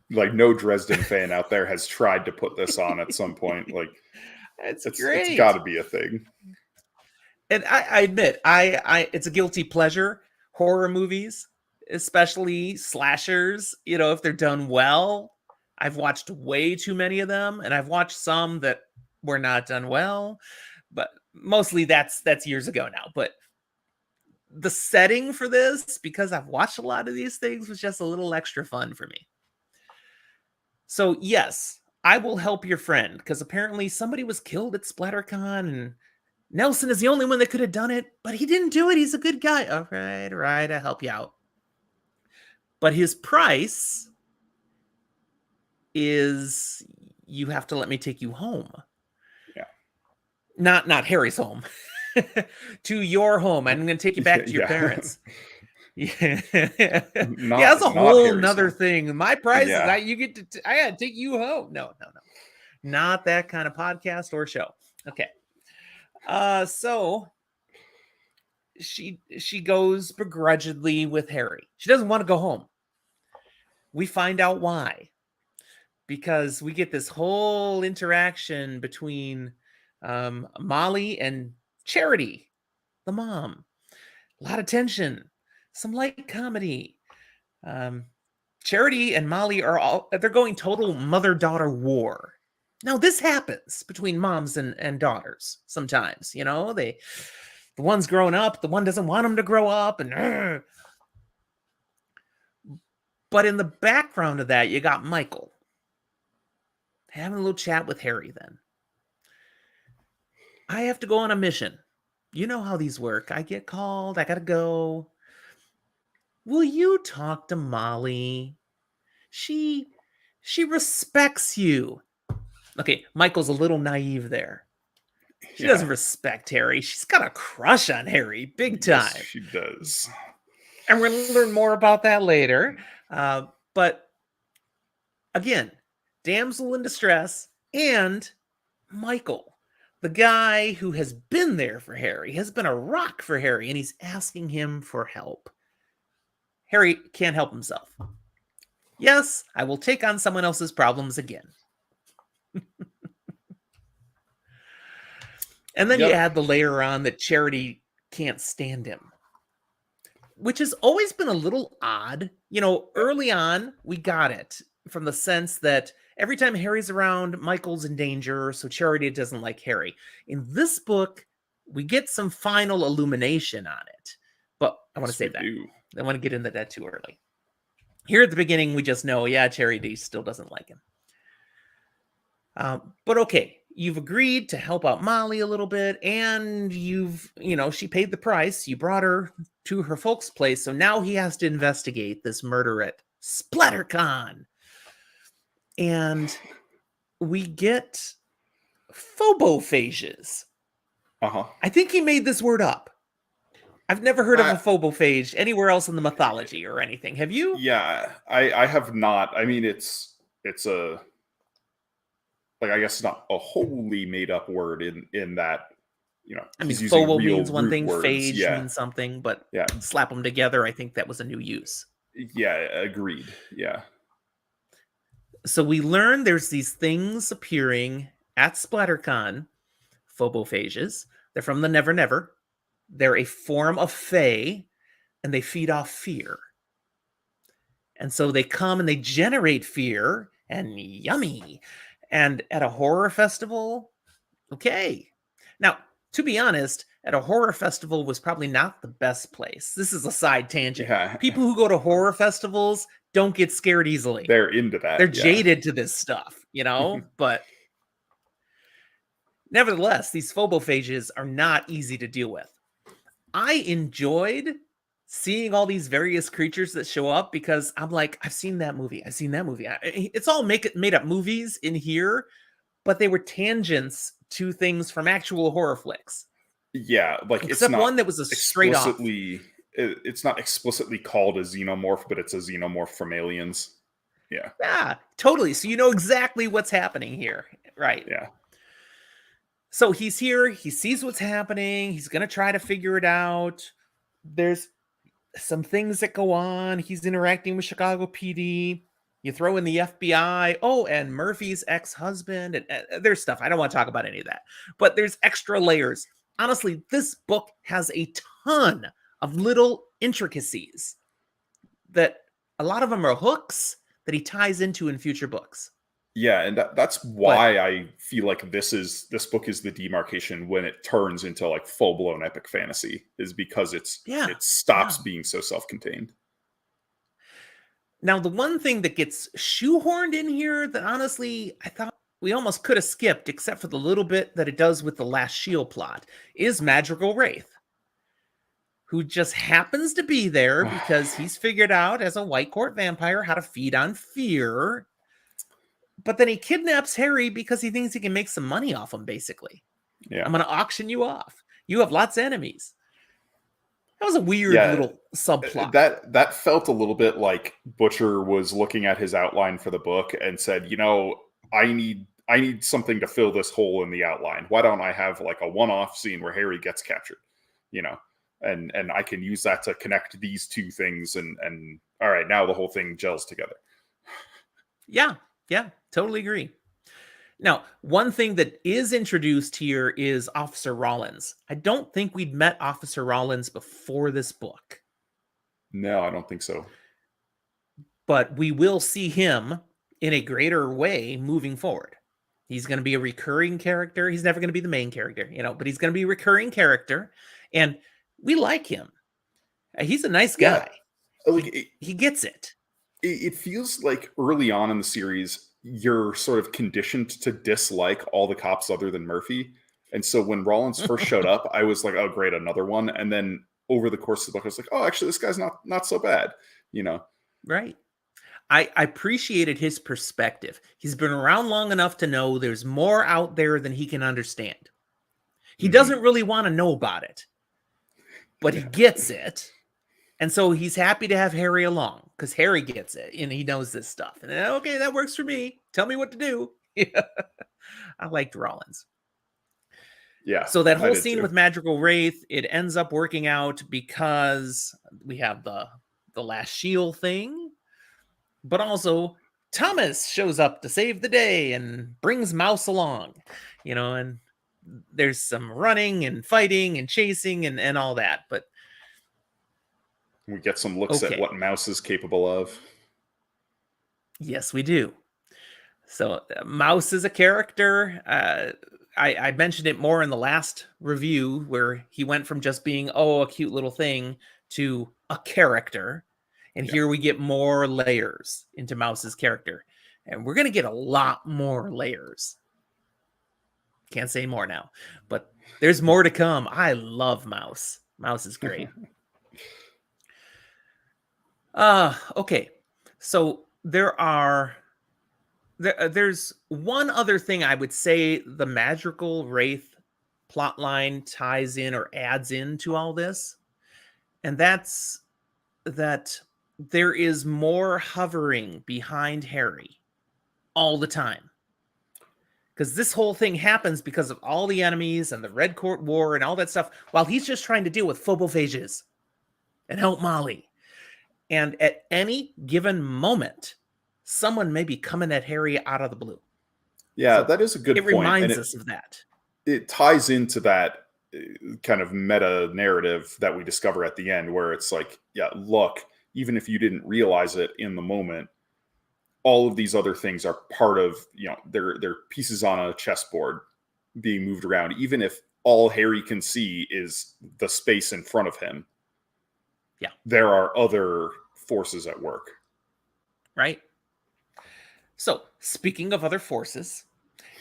no Dresden fan out there has tried to put this on at some point. It's great. It's got to be a thing. And I admit, it's a guilty pleasure. Horror movies, especially slashers, if they're done well. I've watched way too many of them, and I've watched some that were not done well. But mostly that's years ago now. But the setting for this, because I've watched a lot of these things, was just a little extra fun for me. So yes, I will help your friend, because apparently somebody was killed at SplatterCon, and Nelson is the only one that could have done it, but he didn't do it. He's a good guy. All right, I'll help you out. But his price is you have to let me take you home. Yeah. Not Harry's home. To your home. I'm going to take you back to your parents. Yeah. That's a whole nother thing. My price is that you get to I got to take you home. No. Not that kind of podcast or show. Okay. So she goes begrudgingly with Harry. She doesn't want to go home. We find out why. Because we get this whole interaction between Molly and Charity, the mom. A lot of tension, some light comedy. Charity and Molly they're going total mother-daughter war. Now, this happens between moms and daughters sometimes, the one's growing up, the one doesn't want them to grow up, and but in the background of that, you got Michael having a little chat with Harry. Then I have to go on a mission. You know how these work. I get called. I gotta go. Will you talk to Molly? She respects you. Okay, Michael's a little naive there. She doesn't respect Harry. She's got a crush on Harry, big time. Yes, she does. And we're going to learn more about that later. But again, damsel in distress, and Michael, the guy who has been there for Harry, has been a rock for Harry, and he's asking him for help. Harry can't help himself. Yes, I will take on someone else's problems again. And then you add the layer on that Charity can't stand him, which has always been a little odd. You know, early on, we got it from the sense that every time Harry's around, Michael's in danger, so Charity doesn't like Harry. In this book, we get some final illumination on it. But I want to save that. I want to get into that too early. Here at the beginning, we just know, yeah, Charity still doesn't like him. But okay, you've agreed to help out Molly a little bit, and she paid the price. You brought her to her folks' place, so now he has to investigate this murder at SplatterCon. And we get phobophages. I think he made this word up. I've never heard of a phobophage anywhere else in the mythology or anything. Have you? Yeah, I have not. I mean, it's a, like, I guess it's not a wholly made up word in that, I mean, phobo means one thing, phage means something, but slap them together, I think that was a new use. Yeah, agreed. Yeah. So we learn there's these things appearing at SplatterCon, phobophages. They're from the Never Never. They're a form of fae, and they feed off fear. And so they come and they generate fear, and yummy. And at a horror festival, okay. Now, to be honest, at a horror festival was probably not the best place. This is a side tangent. Yeah. People who go to horror festivals don't get scared easily. They're into that. They're jaded to this stuff, but nevertheless, these phobophages are not easy to deal with. I enjoyed seeing all these various creatures that show up because I'm like, I've seen that movie. It's all made up movies in here, but they were tangents to things from actual horror flicks. Yeah, like except it's not one that was a straight off. It's not explicitly called a xenomorph, but it's a xenomorph from Aliens. Yeah. Yeah, totally. So you know exactly what's happening here, right? Yeah. So he's here. He sees what's happening. He's going to try to figure it out. There's some things that go on. He's interacting with Chicago PD. You throw in the FBI. Oh, and Murphy's ex-husband. And there's stuff. I don't want to talk about any of that. But there's extra layers. Honestly, this book has a ton of little intricacies that a lot of them are hooks that he ties into in future books. Yeah, and that's why I feel like this book is the demarcation when it turns into like full-blown epic fantasy, is because it stops being so self-contained. Now, the one thing that gets shoehorned in here that honestly I thought we almost could have skipped, except for the little bit that it does with the last Shield plot, is Madrigal Wraith, who just happens to be there because he's figured out as a White Court vampire how to feed on fear. But then he kidnaps Harry because he thinks he can make some money off him, basically. Yeah. I'm going to auction you off. You have lots of enemies. That was a weird little subplot. That felt a little bit like Butcher was looking at his outline for the book and said, I need something to fill this hole in the outline. Why don't I have like a one-off scene where Harry gets captured? And I can use that to connect these two things and all right, now the whole thing gels together. Yeah, totally agree. Now, one thing that is introduced here is Officer Rollins. I don't think we'd met Officer Rollins before this book. No, I don't think so. But we will see him in a greater way moving forward. He's going to be a recurring character. He's never going to be the main character, but he's going to be a recurring character. And we like him. He's a nice guy. Yeah. He gets it. It feels like early on in the series, you're sort of conditioned to dislike all the cops other than Murphy. And so when Rollins first showed up, I was like, oh, great, another one. And then over the course of the book, I was like, oh, actually, this guy's not so bad, Right. I appreciated his perspective. He's been around long enough to know there's more out there than he can understand. He doesn't really want to know about it, but he gets it. And so he's happy to have Harry along because Harry gets it and he knows this stuff. And then, okay, that works for me. Tell me what to do. I liked Rollins. Yeah, So that I whole did scene too. with Magical Wraith, it ends up working out because we have the last shield thing, but also Thomas shows up to save the day and brings Mouse along, and there's some running and fighting and chasing and all that. But We get some looks at okay, what Mouse is capable of. yes, we do. So Mouse is a character. I mentioned it more in the last review where he went from just being a cute little thing to a character, and Yeah. here we get more layers into Mouse's character, and we're gonna get a lot more layers. Can't say more now, but there's more to come. I love Mouse. Mouse is great. Okay. So there's one other thing I would say the Magical Wraith plotline ties in or adds into all this, and that's that there is more hovering behind Harry all the time. Because this whole thing happens because of all the enemies and the Red Court War and all that stuff, while he's just trying to deal with phobophages and help Molly. And at any given moment, someone may be coming at Harry out of the blue. Yeah, So that is a good it point, and reminds it us of that. it ties into that kind of meta narrative that we discover at the end, where it's like, yeah, look, even if you didn't realize it in the moment, all of these other things are part of, they're pieces on a chessboard being moved around, even if all Harry can see is the space in front of him. Yeah. There are other forces at work. Right? So, speaking of other forces,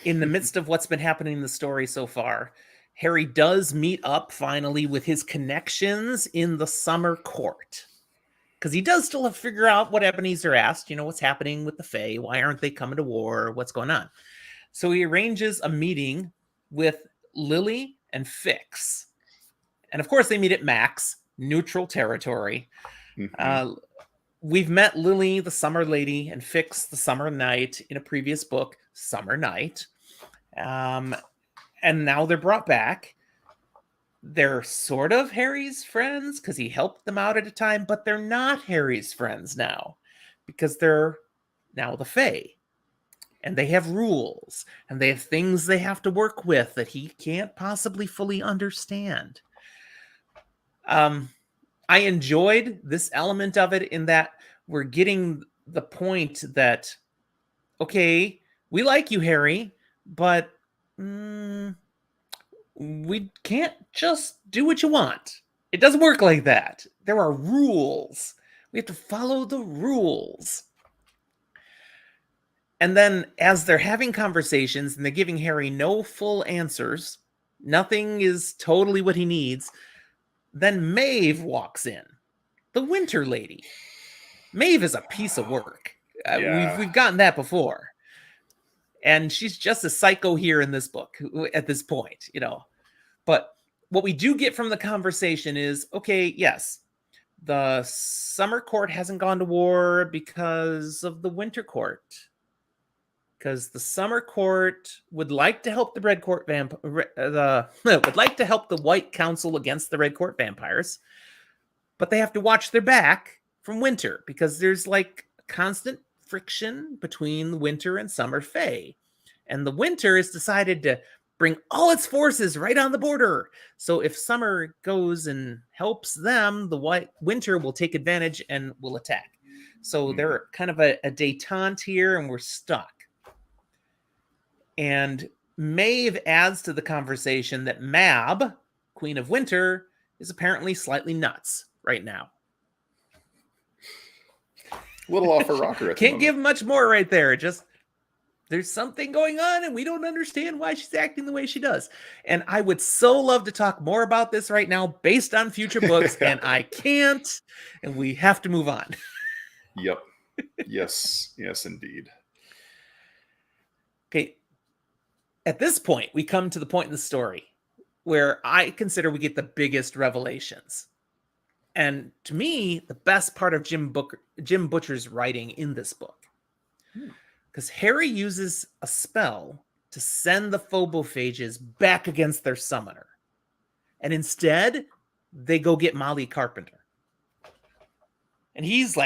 in the midst of what's been happening in the story so far, Harry does meet up finally with his connections in the summer court. Because he does still have to figure out what Ebenezer asked, what's happening with the Fae, why aren't they coming to war, what's going on. So he arranges a meeting with Lily and Fix. And of course, they meet at Max, neutral territory. Mm-hmm. We've met Lily, the Summer Lady, and Fix, the Summer Knight, in a previous book, Summer Knight. And now they're brought back. They're sort of Harry's friends because he helped them out at a time, but they're not Harry's friends now because they're now the Fae. And they have rules and they have things they have to work with that he can't possibly fully understand. I enjoyed this element of it in that we're getting the point that, okay, we like you, Harry, but we can't just do what you want. It doesn't work like that. There are rules. We have to follow the rules. And then as they're having conversations and they're giving Harry no full answers, nothing is totally what he needs, then Maeve walks in, the Winter Lady. Maeve is a piece of work. Yeah. We've gotten that before. And she's just a psycho here in this book at this point, But what we do get from the conversation is, okay, yes, the Summer Court hasn't gone to war because of the Winter Court. Because the Summer Court would like to help the Red Court would like to help the White Council against the Red Court vampires, but they have to watch their back from Winter because there's like constant friction between Winter and Summer Fae. And the Winter has decided to bring all its forces right on the border. So if Summer goes and helps them, the Winter will take advantage and will attack. So they're kind of a detente here, and we're stuck. And Maeve adds to the conversation that Mab, Queen of Winter, is apparently slightly nuts right now. A little off her rocker at the Can't moment. give much more right there. Just there's something going on and we don't understand why she's acting the way she does. And I would so love to talk more about this right now based on future books, and I can't, and we have to move on. Yep. Yes, indeed. Okay. At this point, we come to the point in the story where I consider we get the biggest revelations. And to me, the best part of Jim Butcher's writing in this book, because Harry uses a spell to send the phobophages back against their summoner. And instead, they go get Molly Carpenter. And he's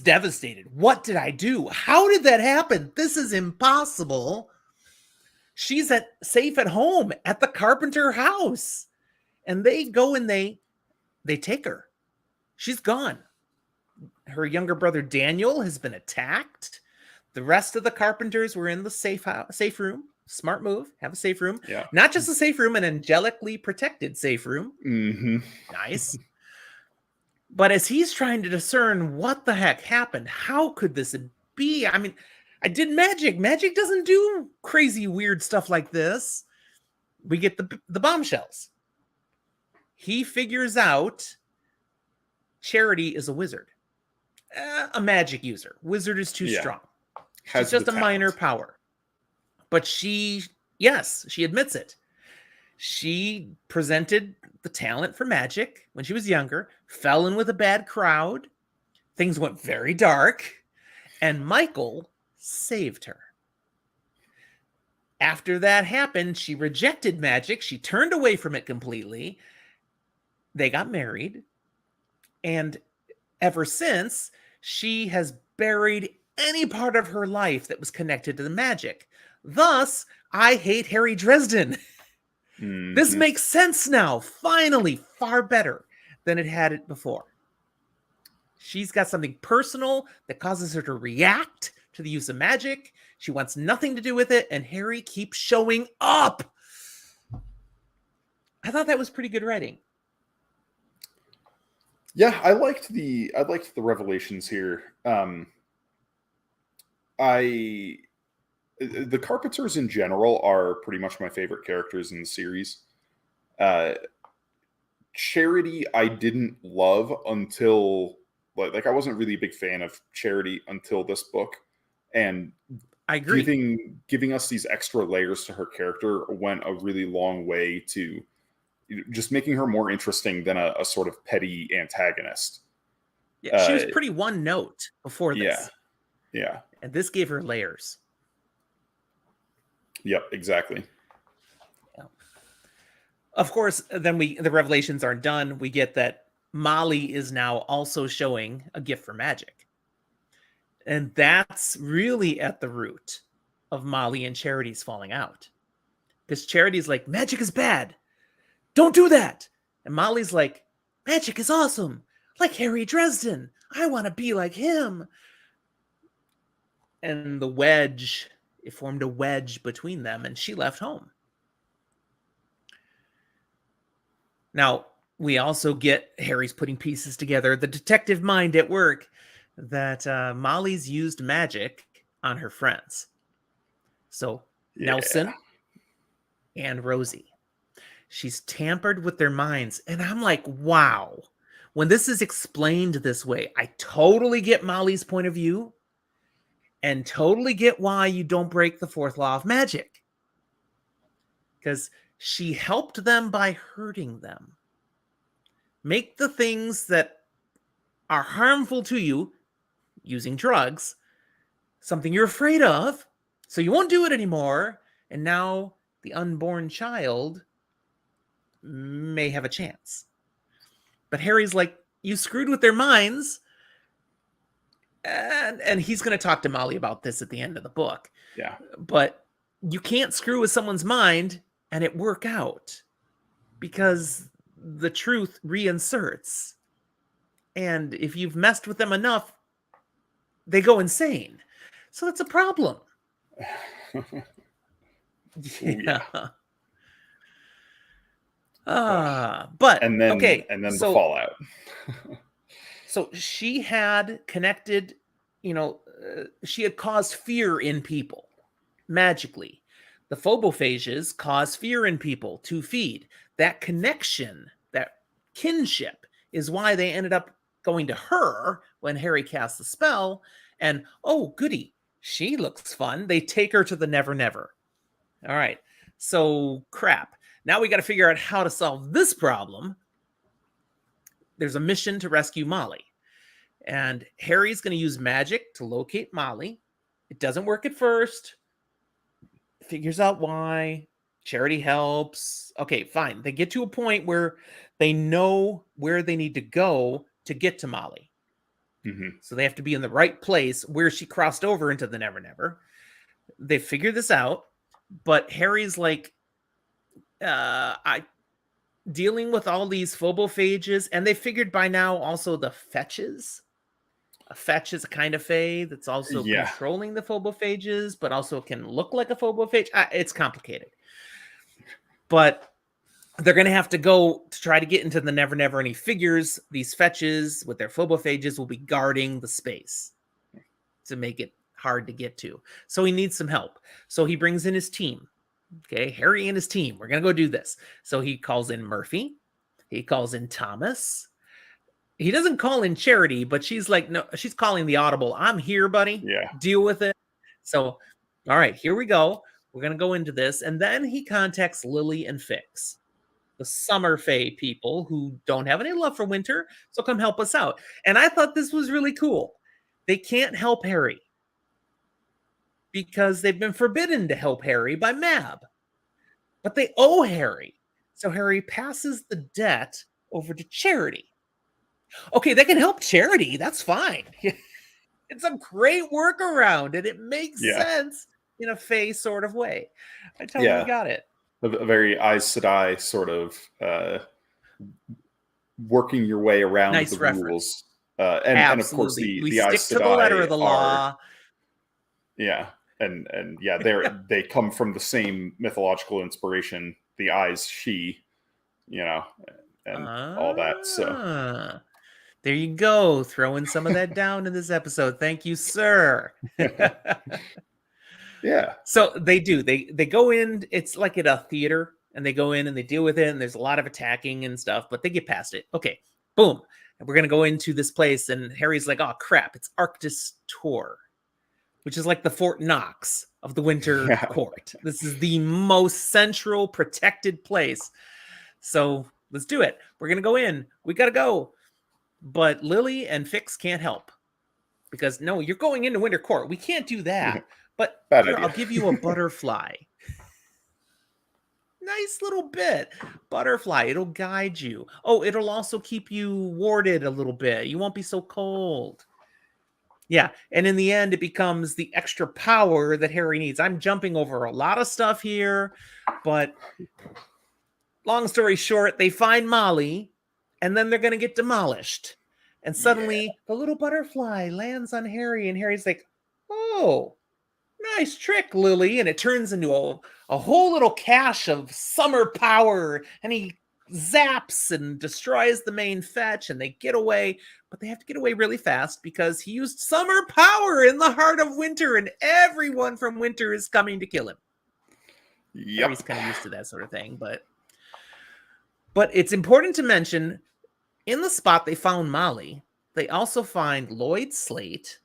devastated. What did I do? How did that happen? This is impossible. She's safe at home at the Carpenter house. And they go and they take her. She's gone. Her younger brother Daniel has been attacked. The rest of the Carpenters were in the safe room. Smart move. Have a safe room. Yeah. Not just a safe room, an angelically protected safe room. Mm-hmm. Nice. But as he's trying to discern what the heck happened, how could this be? I mean, I did magic. Magic doesn't do crazy, weird stuff like this. We get the bombshells. He figures out Charity is a wizard. A magic user. Wizard is too strong. She's just a minor power. But she admits it. She presented the talent for magic when she was younger, fell in with a bad crowd. Things went very dark, and Michael saved her. After that happened, she rejected magic. She turned away from it completely. They got married. And ever since, she has buried any part of her life that was connected to the magic. Thus, I hate Harry Dresden. Mm-hmm. This makes sense now. Finally, far better than it had it before. She's got something personal that causes her to react to the use of magic. She wants nothing to do with it, and Harry keeps showing up. I thought that was pretty good writing. Yeah, I liked the revelations here. The Carpenters in general are pretty much my favorite characters in the series. Charity I didn't love until I wasn't really a big fan of Charity until this book, and I agree. Giving us these extra layers to her character went a really long way to just making her more interesting than a sort of petty antagonist. Yeah, she was pretty one note before this. Yeah. And this gave her layers. Yep, exactly. Yeah. Of course, then the revelations aren't done. We get that Molly is now also showing a gift for magic. And that's really at the root of Molly and Charity's falling out. Because Charity's like, magic is bad. Don't do that. And Molly's like, magic is awesome. Like Harry Dresden. I want to be like him. And it formed a wedge between them, and she left home. Now, we also get Harry's putting pieces together, the detective mind at work, that Molly's used magic on her friends. So, Nelson and Rosie. She's tampered with their minds. And I'm like, wow. When this is explained this way, I totally get Molly's point of view and totally get why you don't break the fourth law of magic. Because she helped them by hurting them. Make the things that are harmful to you, using drugs, something you're afraid of, so you won't do it anymore. And now the unborn child may have a chance. But Harry's like, you screwed with their minds. And he's going to talk to Molly about this at the end of the book. Yeah. But you can't screw with someone's mind and it work out, because the truth reinserts. And if you've messed with them enough, they go insane. So that's a problem. Yeah. But and then the fallout. So she had connected, she had caused fear in people magically. The phobophages cause fear in people to feed. That connection, that kinship, is why they ended up going to her when Harry cast the spell. And, oh, goody, she looks fun. They take her to the Never Never. All right. So, crap. Now we got to figure out how to solve this problem. there's a mission to rescue Molly. And Harry's going to use magic to locate Molly. It doesn't work at first. Figures out why. Charity helps. Okay, fine. They get to a point where they know where they need to go to get to Molly. Mm-hmm. So they have to be in the right place where she crossed over into the Never Never. They figure this out, but Harry's like, dealing with all these phobophages, and they figured by now also the fetches. A fetch is a kind of fae that's also controlling the phobophages, but also can look like a phobophage. It's complicated. But they're going to have to go to try to get into the Never Never, and he figures these fetches with their phobophages will be guarding the space to make it hard to get to. So he needs some help. So he brings in his team. Okay, Harry and his team. We're going to go do this. So he calls in Murphy. He calls in Thomas. He doesn't call in Charity, but she's like, no, she's calling the audible. I'm here, buddy. Yeah. Deal with it. So, all right, here we go. We're going to go into this. And then he contacts Lily and Fix, the summer fae people who don't have any love for winter. So come help us out. And I thought this was really cool. They can't help Harry because they've been forbidden to help Harry by Mab. But they owe Harry. So Harry passes the debt over to Charity. Okay, they can help Charity. That's fine. It's a great workaround, and it makes sense in a fae sort of way. I totally got it. A very Aes Sedai sort of working your way around the rules. And of course, the Aes stick to the letter of the law. They come from the same mythological inspiration, the Aes She, and all that. So there you go, throwing some of that down in this episode. Thank you, sir. Yeah. So they do. They go in. It's like at a theater, and they go in and they deal with it. And there's a lot of attacking and stuff, but they get past it. Okay, boom. And we're gonna go into this place, and Harry's like, "Oh crap! It's Arctis Tor, which is like the Fort Knox of the Winter Court. This is the most central, protected place. So let's do it. We're gonna go in. We gotta go." But Lily and Fix can't help because no, you're going into Winter Court. We can't do that. But here, I'll give you a butterfly. Nice little bit. Butterfly. It'll guide you. Oh, it'll also keep you warded a little bit. You won't be so cold. Yeah. And in the end, it becomes the extra power that Harry needs. I'm jumping over a lot of stuff here, but long story short, they find Molly, and then they're going to get demolished. And suddenly the little butterfly lands on Harry, and Harry's like, "Oh, nice trick, Lily." And it turns into a whole little cache of summer power, and he zaps and destroys the main fetch, and they get away. But they have to get away really fast because he used summer power in the heart of winter, and everyone from winter is coming to kill him. Harry's kind of used to that sort of thing, but it's important to mention, in the spot they found Molly, they also find Lloyd Slate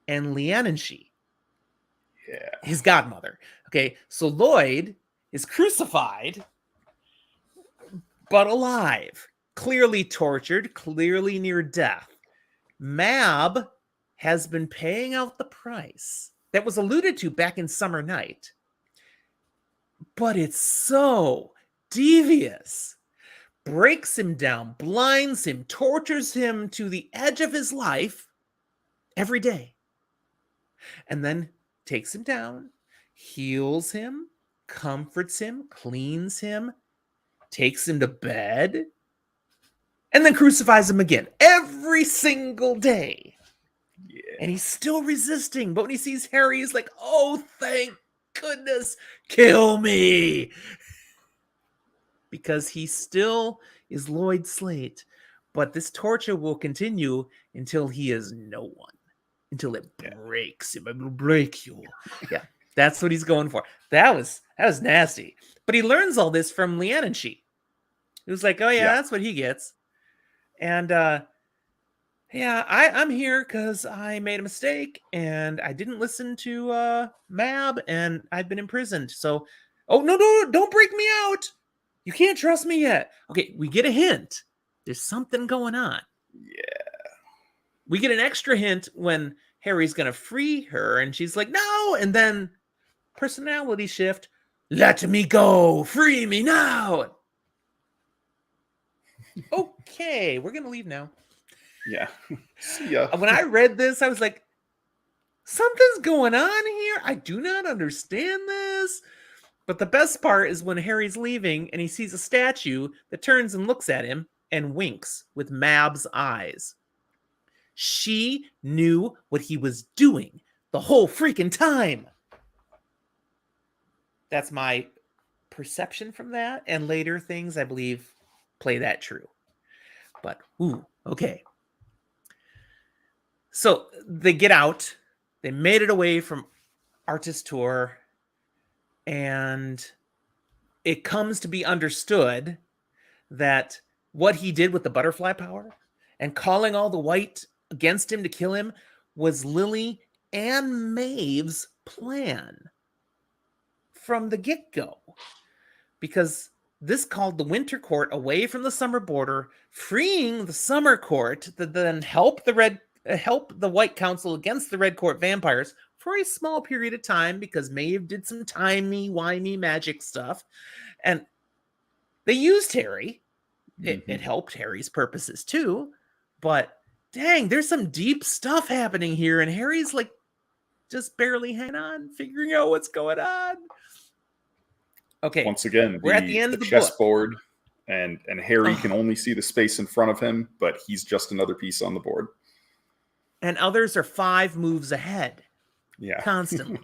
and Leananshi, his godmother. Okay, so Lloyd is crucified, but alive, clearly tortured, clearly near death. Mab has been paying out the price that was alluded to back in Summer Night, but it's so devious. Breaks him down, blinds him, tortures him to the edge of his life every day. And then takes him down, heals him, comforts him, cleans him, takes him to bed, and then crucifies him again every single day. Yeah. And he's still resisting. But when he sees Harry, he's like, "Oh, thank goodness, kill me." Because he still is Lloyd Slate. But this torture will continue until he is no one. Until it breaks him. It will break you. Yeah, that's what he's going for. That was nasty. But he learns all this from Leananshi. He was like, "Oh, yeah, that's what he gets." And, I'm here because I made a mistake. And I didn't listen to Mab. And I've been imprisoned. So, oh, no, don't break me out. You can't trust me yet. Okay, we get a hint. There's something going on. Yeah. We get an extra hint when Harry's going to free her, and she's like, no! And then personality shift. Let me go! Free me now! Okay, we're going to leave now. Yeah. See ya. When I read this, I was like, something's going on here. I do not understand this. But the best part is when Harry's leaving and he sees a statue that turns and looks at him and winks with Mab's eyes. She knew what he was doing the whole freaking time. That's my perception from that. And later things, I believe, play that true. But, ooh, okay. So they get out. They made it away from Artist Tour. And it comes to be understood that what he did with the butterfly power and calling all the white against him to kill him was Lily and Maeve's plan from the get-go. Because this called the Winter Court away from the Summer border, freeing the Summer Court to then help the White Council against the Red Court vampires for a small period of time, because Maeve did some timey-wimey magic stuff. And they used Harry. It helped Harry's purposes too. But dang, there's some deep stuff happening here. And Harry's like just barely hanging on, figuring out what's going on. Okay. Once again, we're at the end of the chessboard, and Harry can only see the space in front of him, but he's just another piece on the board. And others are 5 moves ahead. Yeah. Constantly.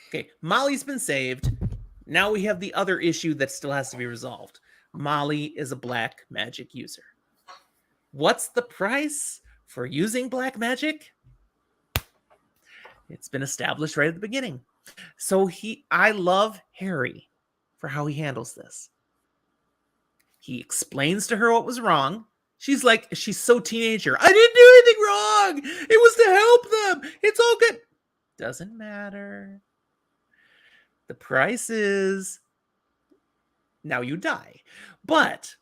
Okay, Molly's been saved. Now we have the other issue that still has to be resolved. Molly is a black magic user. What's the price for using black magic? It's been established right at the beginning. So I love Harry for how he handles this. He explains to her what was wrong. She's so teenager. I didn't do anything wrong. It was to help them. It's all good. Doesn't matter. The price is now you die. But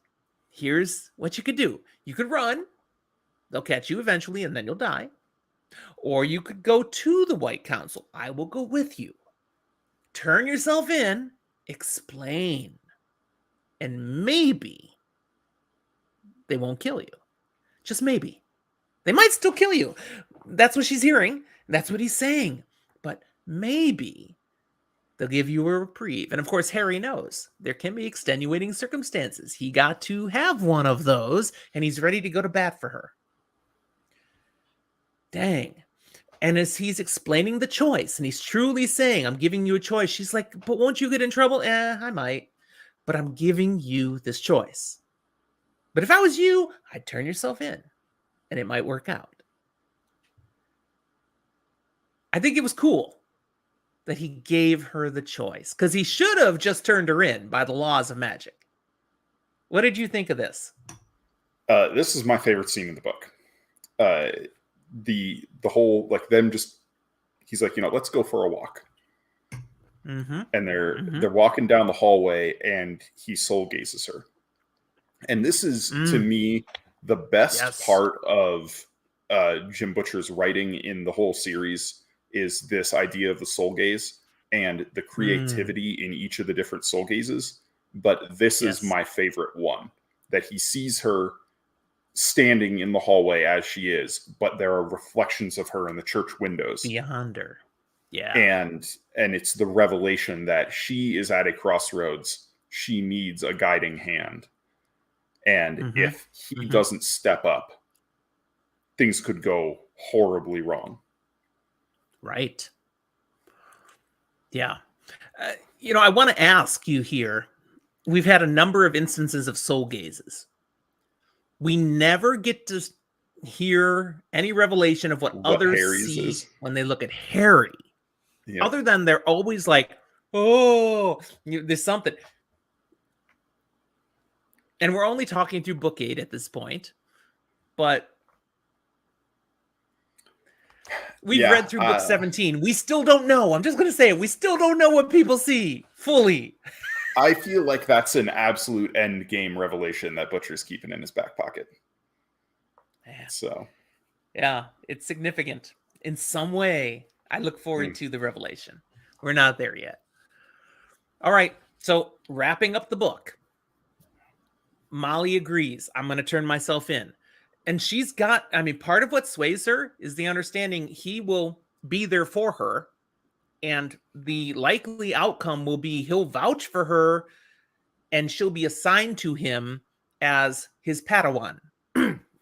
here's what you could do. You could run. They'll catch you eventually, and then you'll die. Or you could go to the White Council. I will go with you. Turn yourself in. Explain. And maybe they won't kill you. Just maybe. They might still kill you. That's what she's hearing. That's what he's saying. But maybe they'll give you a reprieve. And of course, Harry knows there can be extenuating circumstances. He got to have one of those, and he's ready to go to bat for her. Dang. And as he's explaining the choice, and he's truly saying, I'm giving you a choice, she's like, but won't you get in trouble? I might. But I'm giving you this choice. But if I was you, I'd turn yourself in, and it might work out. I think it was cool that he gave her the choice, because he should have just turned her in by the laws of magic. What did you think of this? This is my favorite scene in the book. The whole, like, them just, he's like, let's go for a walk. Mm-hmm. And they're walking down the hallway, and he soul gazes her. And this is, to me, the best part of Jim Butcher's writing in the whole series, is this idea of the soul gaze and the creativity in each of the different soul gazes. But this is my favorite one, that he sees her standing in the hallway as she is, but there are reflections of her in the church windows beyond her. Yeah. And it's the revelation that she is at a crossroads. She needs a guiding hand. And if he doesn't step up, things could go horribly wrong. Right. Yeah. I want to ask you here. We've had a number of instances of soul gazes. We never get to hear any revelation of what others Harry's see is. When they look at Harry. Yeah. Other than they're always like, oh, there's something. And we're only talking through book 8 at this point. But we've read through book 17. We still don't know. I'm just going to say it. We still don't know what people see fully. I feel like that's an absolute end game revelation that Butcher's keeping in his back pocket. Man. So, Yeah, it's significant in some way. I look forward to the revelation. We're not there yet. All right, so wrapping up the book, Molly agrees. I'm going to turn myself in. And she's got, I mean, part of what sways her is the understanding he will be there for her. And the likely outcome will be he'll vouch for her and she'll be assigned to him as his Padawan.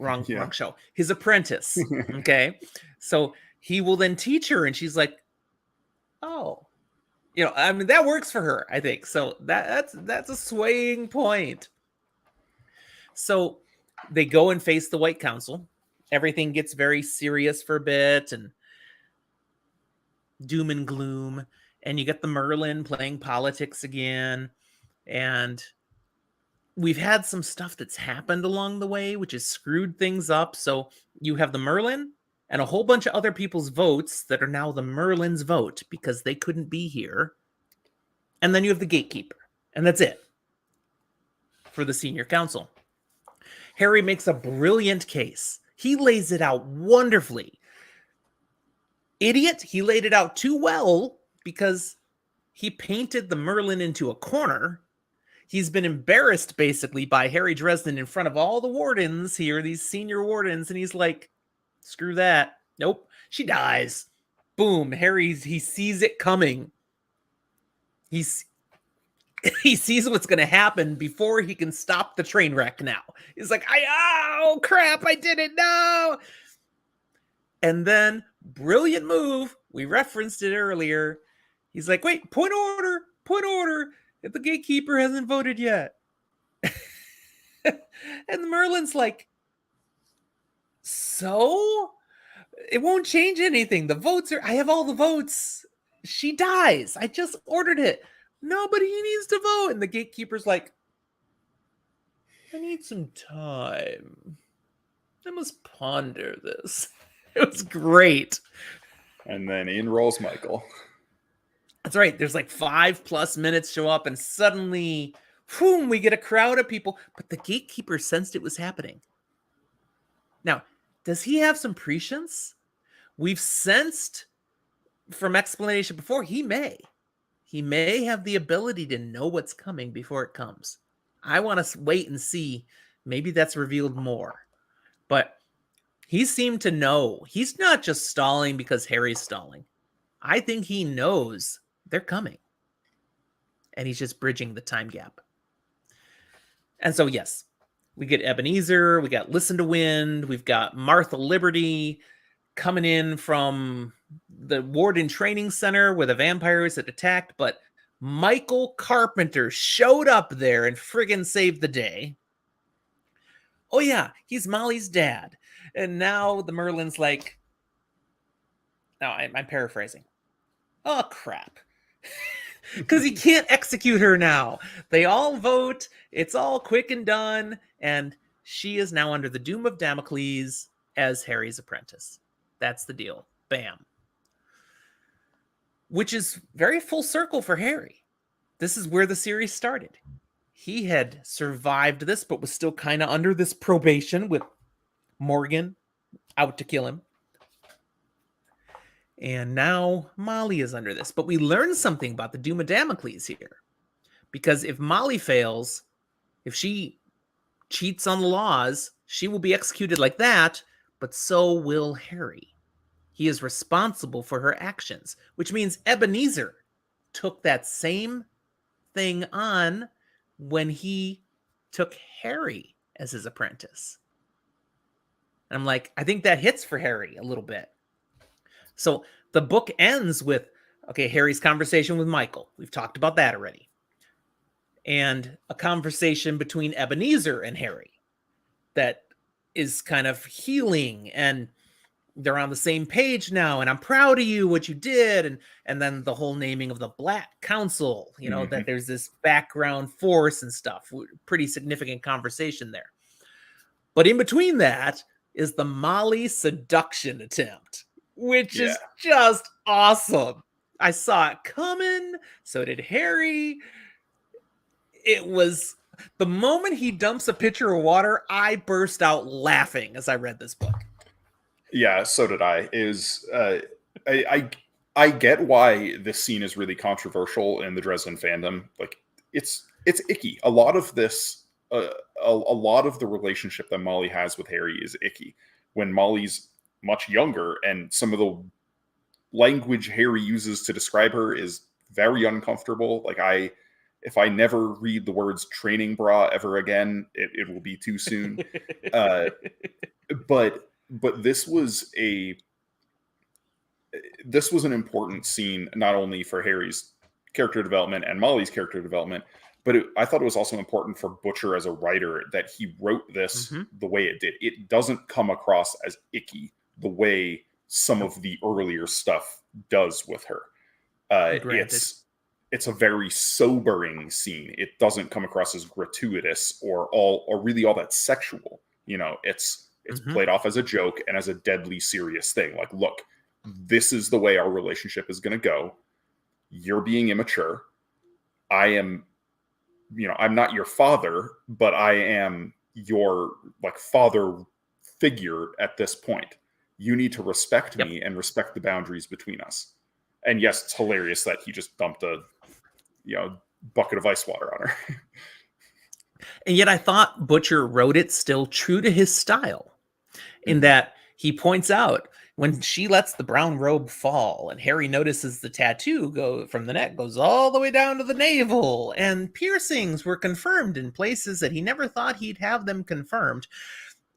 wrong show. His apprentice. Okay. So he will then teach her, and she's like, oh, you know, I mean, that works for her, I think. So that's a swaying point. So they go and face the White Council. Everything gets very serious for a bit and doom and gloom. And you get the Merlin playing politics again. And we've had some stuff that's happened along the way, which has screwed things up. So you have the Merlin and a whole bunch of other people's votes that are now the Merlin's vote because they couldn't be here. And then you have the gatekeeper. And that's it for the senior council. Harry makes a brilliant case. He lays it out wonderfully. Idiot, he laid it out too well because he painted the Merlin into a corner. He's been embarrassed basically by Harry Dresden in front of all the wardens here, these senior wardens, and he's like, screw that. Nope, she dies. Boom, Harry, he sees it coming. He sees what's going to happen before he can stop the train wreck now. He's like, oh, crap, I did it, no! And then, brilliant move, we referenced it earlier. He's like, wait, point order. If the gatekeeper hasn't voted yet. And the Merlin's like, so? It won't change anything. The votes I have all the votes. She dies. I just ordered it. Nobody needs to vote. And the gatekeeper's like, I need some time. I must ponder this. It was great. And then in rolls Michael. That's right. There's like 5+ minutes show up, and suddenly, boom, we get a crowd of people. But the gatekeeper sensed it was happening. Now, does he have some prescience? We've sensed from explanation before, he may. He may have the ability to know what's coming before it comes. I want to wait and see. Maybe that's revealed more. But he seemed to know. He's not just stalling because Harry's stalling. I think he knows they're coming. And he's just bridging the time gap. And so, yes, we get Ebenezer. We got Listen to Wind. We've got Martha Liberty coming in from the Warden Training Center where the vampires had attacked. But Michael Carpenter showed up there and friggin' saved the day. Oh, yeah, he's Molly's dad. And now the Merlin's like, no, I'm paraphrasing. Oh, crap. Because he can't execute her now. They all vote. It's all quick and done. And she is now under the doom of Damocles as Harry's apprentice. That's the deal. Bam. Which is very full circle for Harry. This is where the series started. He had survived this, but was still kind of under this probation with Morgan out to kill him. And now Molly is under this. But we learned something about the Doom of Damocles here. Because if Molly fails, if she cheats on the laws, she will be executed like that, but so will Harry. He is responsible for her actions, which means Ebenezer took that same thing on when he took Harry as his apprentice. And I'm like, I think that hits for Harry a little bit. So the book ends with, okay, Harry's conversation with Michael. We've talked about that already. And a conversation between Ebenezer and Harry that is kind of healing, and they're on the same page now, and I'm proud of you, what you did. And then the whole naming of the Black Council, you know, that there's this background force and stuff. Pretty significant conversation there. But in between that is the Molly seduction attempt, which is just awesome. I saw it coming. So did Harry. It was the moment he dumps a pitcher of water, I burst out laughing as I read this book. Yeah, so did I. I get why this scene is really controversial in the Dresden fandom. Like, it's icky. A lot of this, a lot of the relationship that Molly has with Harry is icky. When Molly's much younger, and some of the language Harry uses to describe her is very uncomfortable. Like, if I never read the words training bra ever again, it will be too soon. But this was an important scene, not only for Harry's character development and Molly's character development, but I thought it was also important for Butcher as a writer that he wrote this the way it did. It doesn't come across as icky the way some of the earlier stuff does with her. It's a very sobering scene. It doesn't come across as gratuitous or really all that sexual. You know, it's played off as a joke and as a deadly serious thing. Like, look, this is the way our relationship is going to go. You're being immature. I'm not your father, but I am your like father figure at this point. You need to respect me and respect the boundaries between us. And yes, it's hilarious that he just dumped a bucket of ice water on her. And yet I thought Butcher wrote it still true to his style, in that he points out when she lets the brown robe fall and Harry notices the tattoo go from the neck goes all the way down to the navel, and piercings were confirmed in places that he never thought he'd have them confirmed.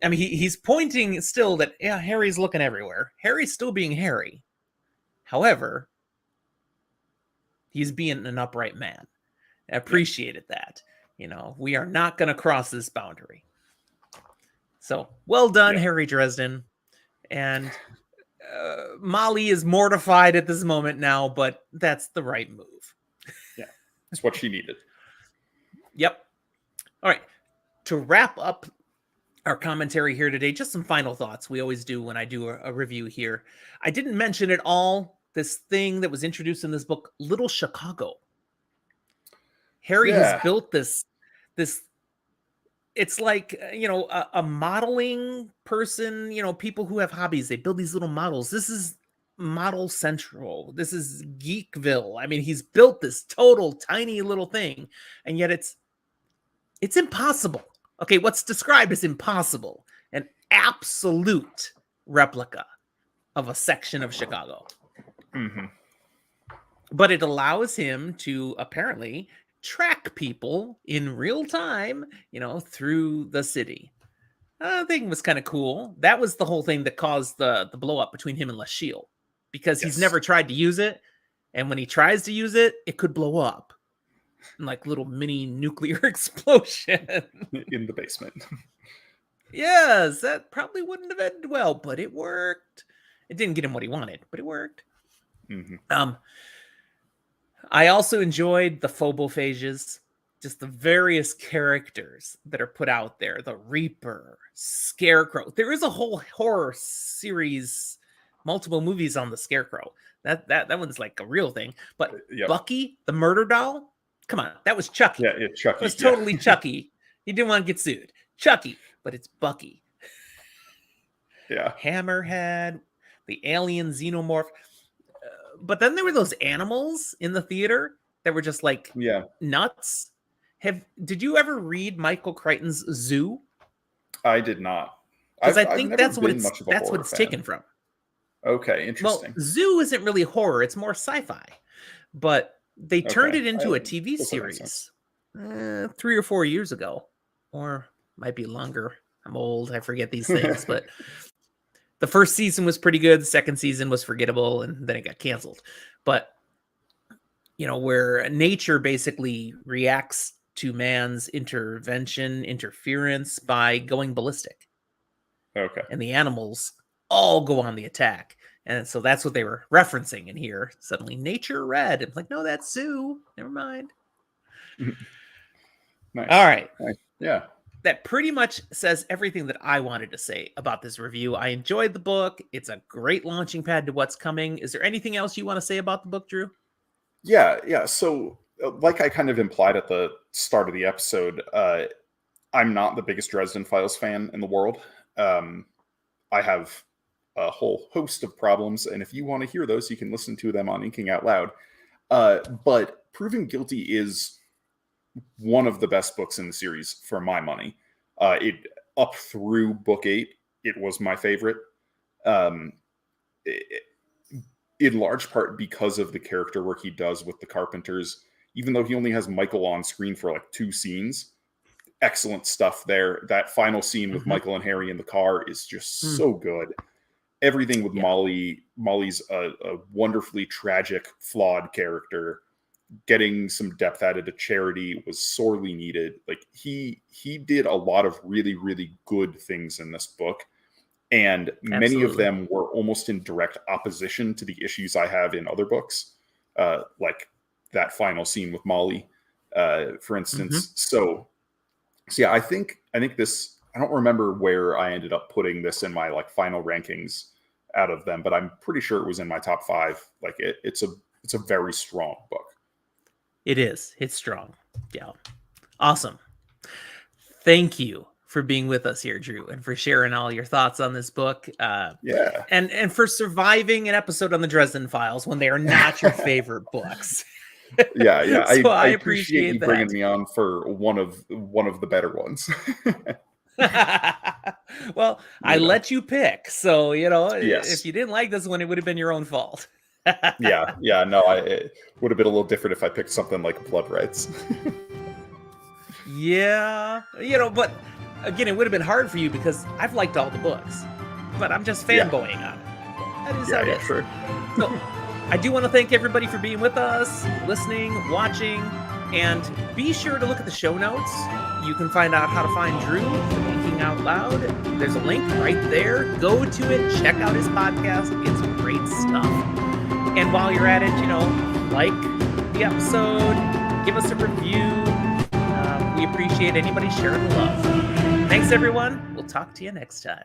I mean, he's pointing still that, yeah, Harry's looking everywhere. Harry's still being Harry. However, he's being an upright man. I appreciated that. You know, we are not going to cross this boundary. So, well done, Harry Dresden. And Molly is mortified at this moment now, but that's the right move. Yeah, that's what she needed. Yep. All right. To wrap up our commentary here today, just some final thoughts. We always do when I do a review here. I didn't mention at all this thing that was introduced in this book, Little Chicago. Harry has built this, it's like, a modeling person, people who have hobbies, they build these little models. This is Model Central. This is Geekville. I mean, he's built this total tiny little thing, and yet it's impossible. Okay, what's described as impossible, an absolute replica of a section of Chicago. But it allows him to apparently track people in real time, through the city. I think it was kind of cool. That was the whole thing that caused the blow up between him and Lachille, because he's never tried to use it. And when he tries to use it, it could blow up. Like little mini nuclear explosion in the basement. Yes, that probably wouldn't have ended well, but it worked. It didn't get him what he wanted, but it worked. I also enjoyed the phobophages, just the various characters that are put out there. The Reaper, Scarecrow. There is a whole horror series, multiple movies on the Scarecrow. That one's like a real thing. But Bucky, the murder doll. Come on, that was Chucky. Yeah, it's Chucky. It was totally Chucky. He didn't want to get sued. Chucky, but it's Bucky. Yeah. Hammerhead, the alien xenomorph. But then there were those animals in the theater that were just like nuts. Did you ever read Michael Crichton's Zoo? I did not. Because I think that's what it's taken from. Okay, interesting. Well, Zoo isn't really horror; it's more sci-fi. But they turned it into a TV series 3 or 4 years ago, or might be longer. I'm old; I forget these things. But the first season was pretty good. The second season was forgettable, and then it got canceled. But where nature basically reacts to man's interference by going ballistic. Okay. And the animals all go on the attack. And so that's what they were referencing in here. Suddenly nature read. It's like, no, that's Zoo. Never mind. Nice. All right. Nice. Yeah. That pretty much says everything that I wanted to say about this review. I enjoyed the book. It's a great launching pad to what's coming. Is there anything else you want to say about the book, Drew? Yeah. So like I kind of implied at the start of the episode, I'm not the biggest Dresden Files fan in the world. I have a whole host of problems, and if you want to hear those, you can listen to them on Inking Out Loud. But Proven Guilty is one of the best books in the series for my money. It up through book 8, it was my favorite. In large part because of the character work he does with the Carpenters. Even though he only has Michael on screen for like 2 scenes, excellent stuff there. That final scene with Michael and Harry in the car is just so good. Everything with Molly's a wonderfully tragic, flawed character. Getting some depth added to Charity was sorely needed. Like he did a lot of really, really good things in this book. And many of them were almost in direct opposition to the issues I have in other books. Like that final scene with Molly, for instance. So yeah, I think this, I don't remember where I ended up putting this in my like final rankings out of them, but I'm pretty sure it was in my top 5. Like it's a very strong book. It is. It's strong. Yeah. Awesome. Thank you for being with us here, Drew, and for sharing all your thoughts on this book. And for surviving an episode on the Dresden Files when they are not your favorite books. Yeah. So I appreciate you that. bringing me on for one of the better ones. Well, I let you pick, so Yes. if you didn't like this one, it would have been your own fault. Yeah. No, it would have been a little different if I picked something like Blood Rights. Yeah, but again, it would have been hard for you because I've liked all the books, but I'm just fanboying on it. That is how it is. Sure. So I do want to thank everybody for being with us, listening, watching, and be sure to look at the show notes. You can find out how to find Drew from Inking Out Loud. There's a link right there. Go to it, check out his podcast. It's great stuff. And while you're at it, like the episode, give us a review. We appreciate anybody sharing the love. Thanks, everyone. We'll talk to you next time.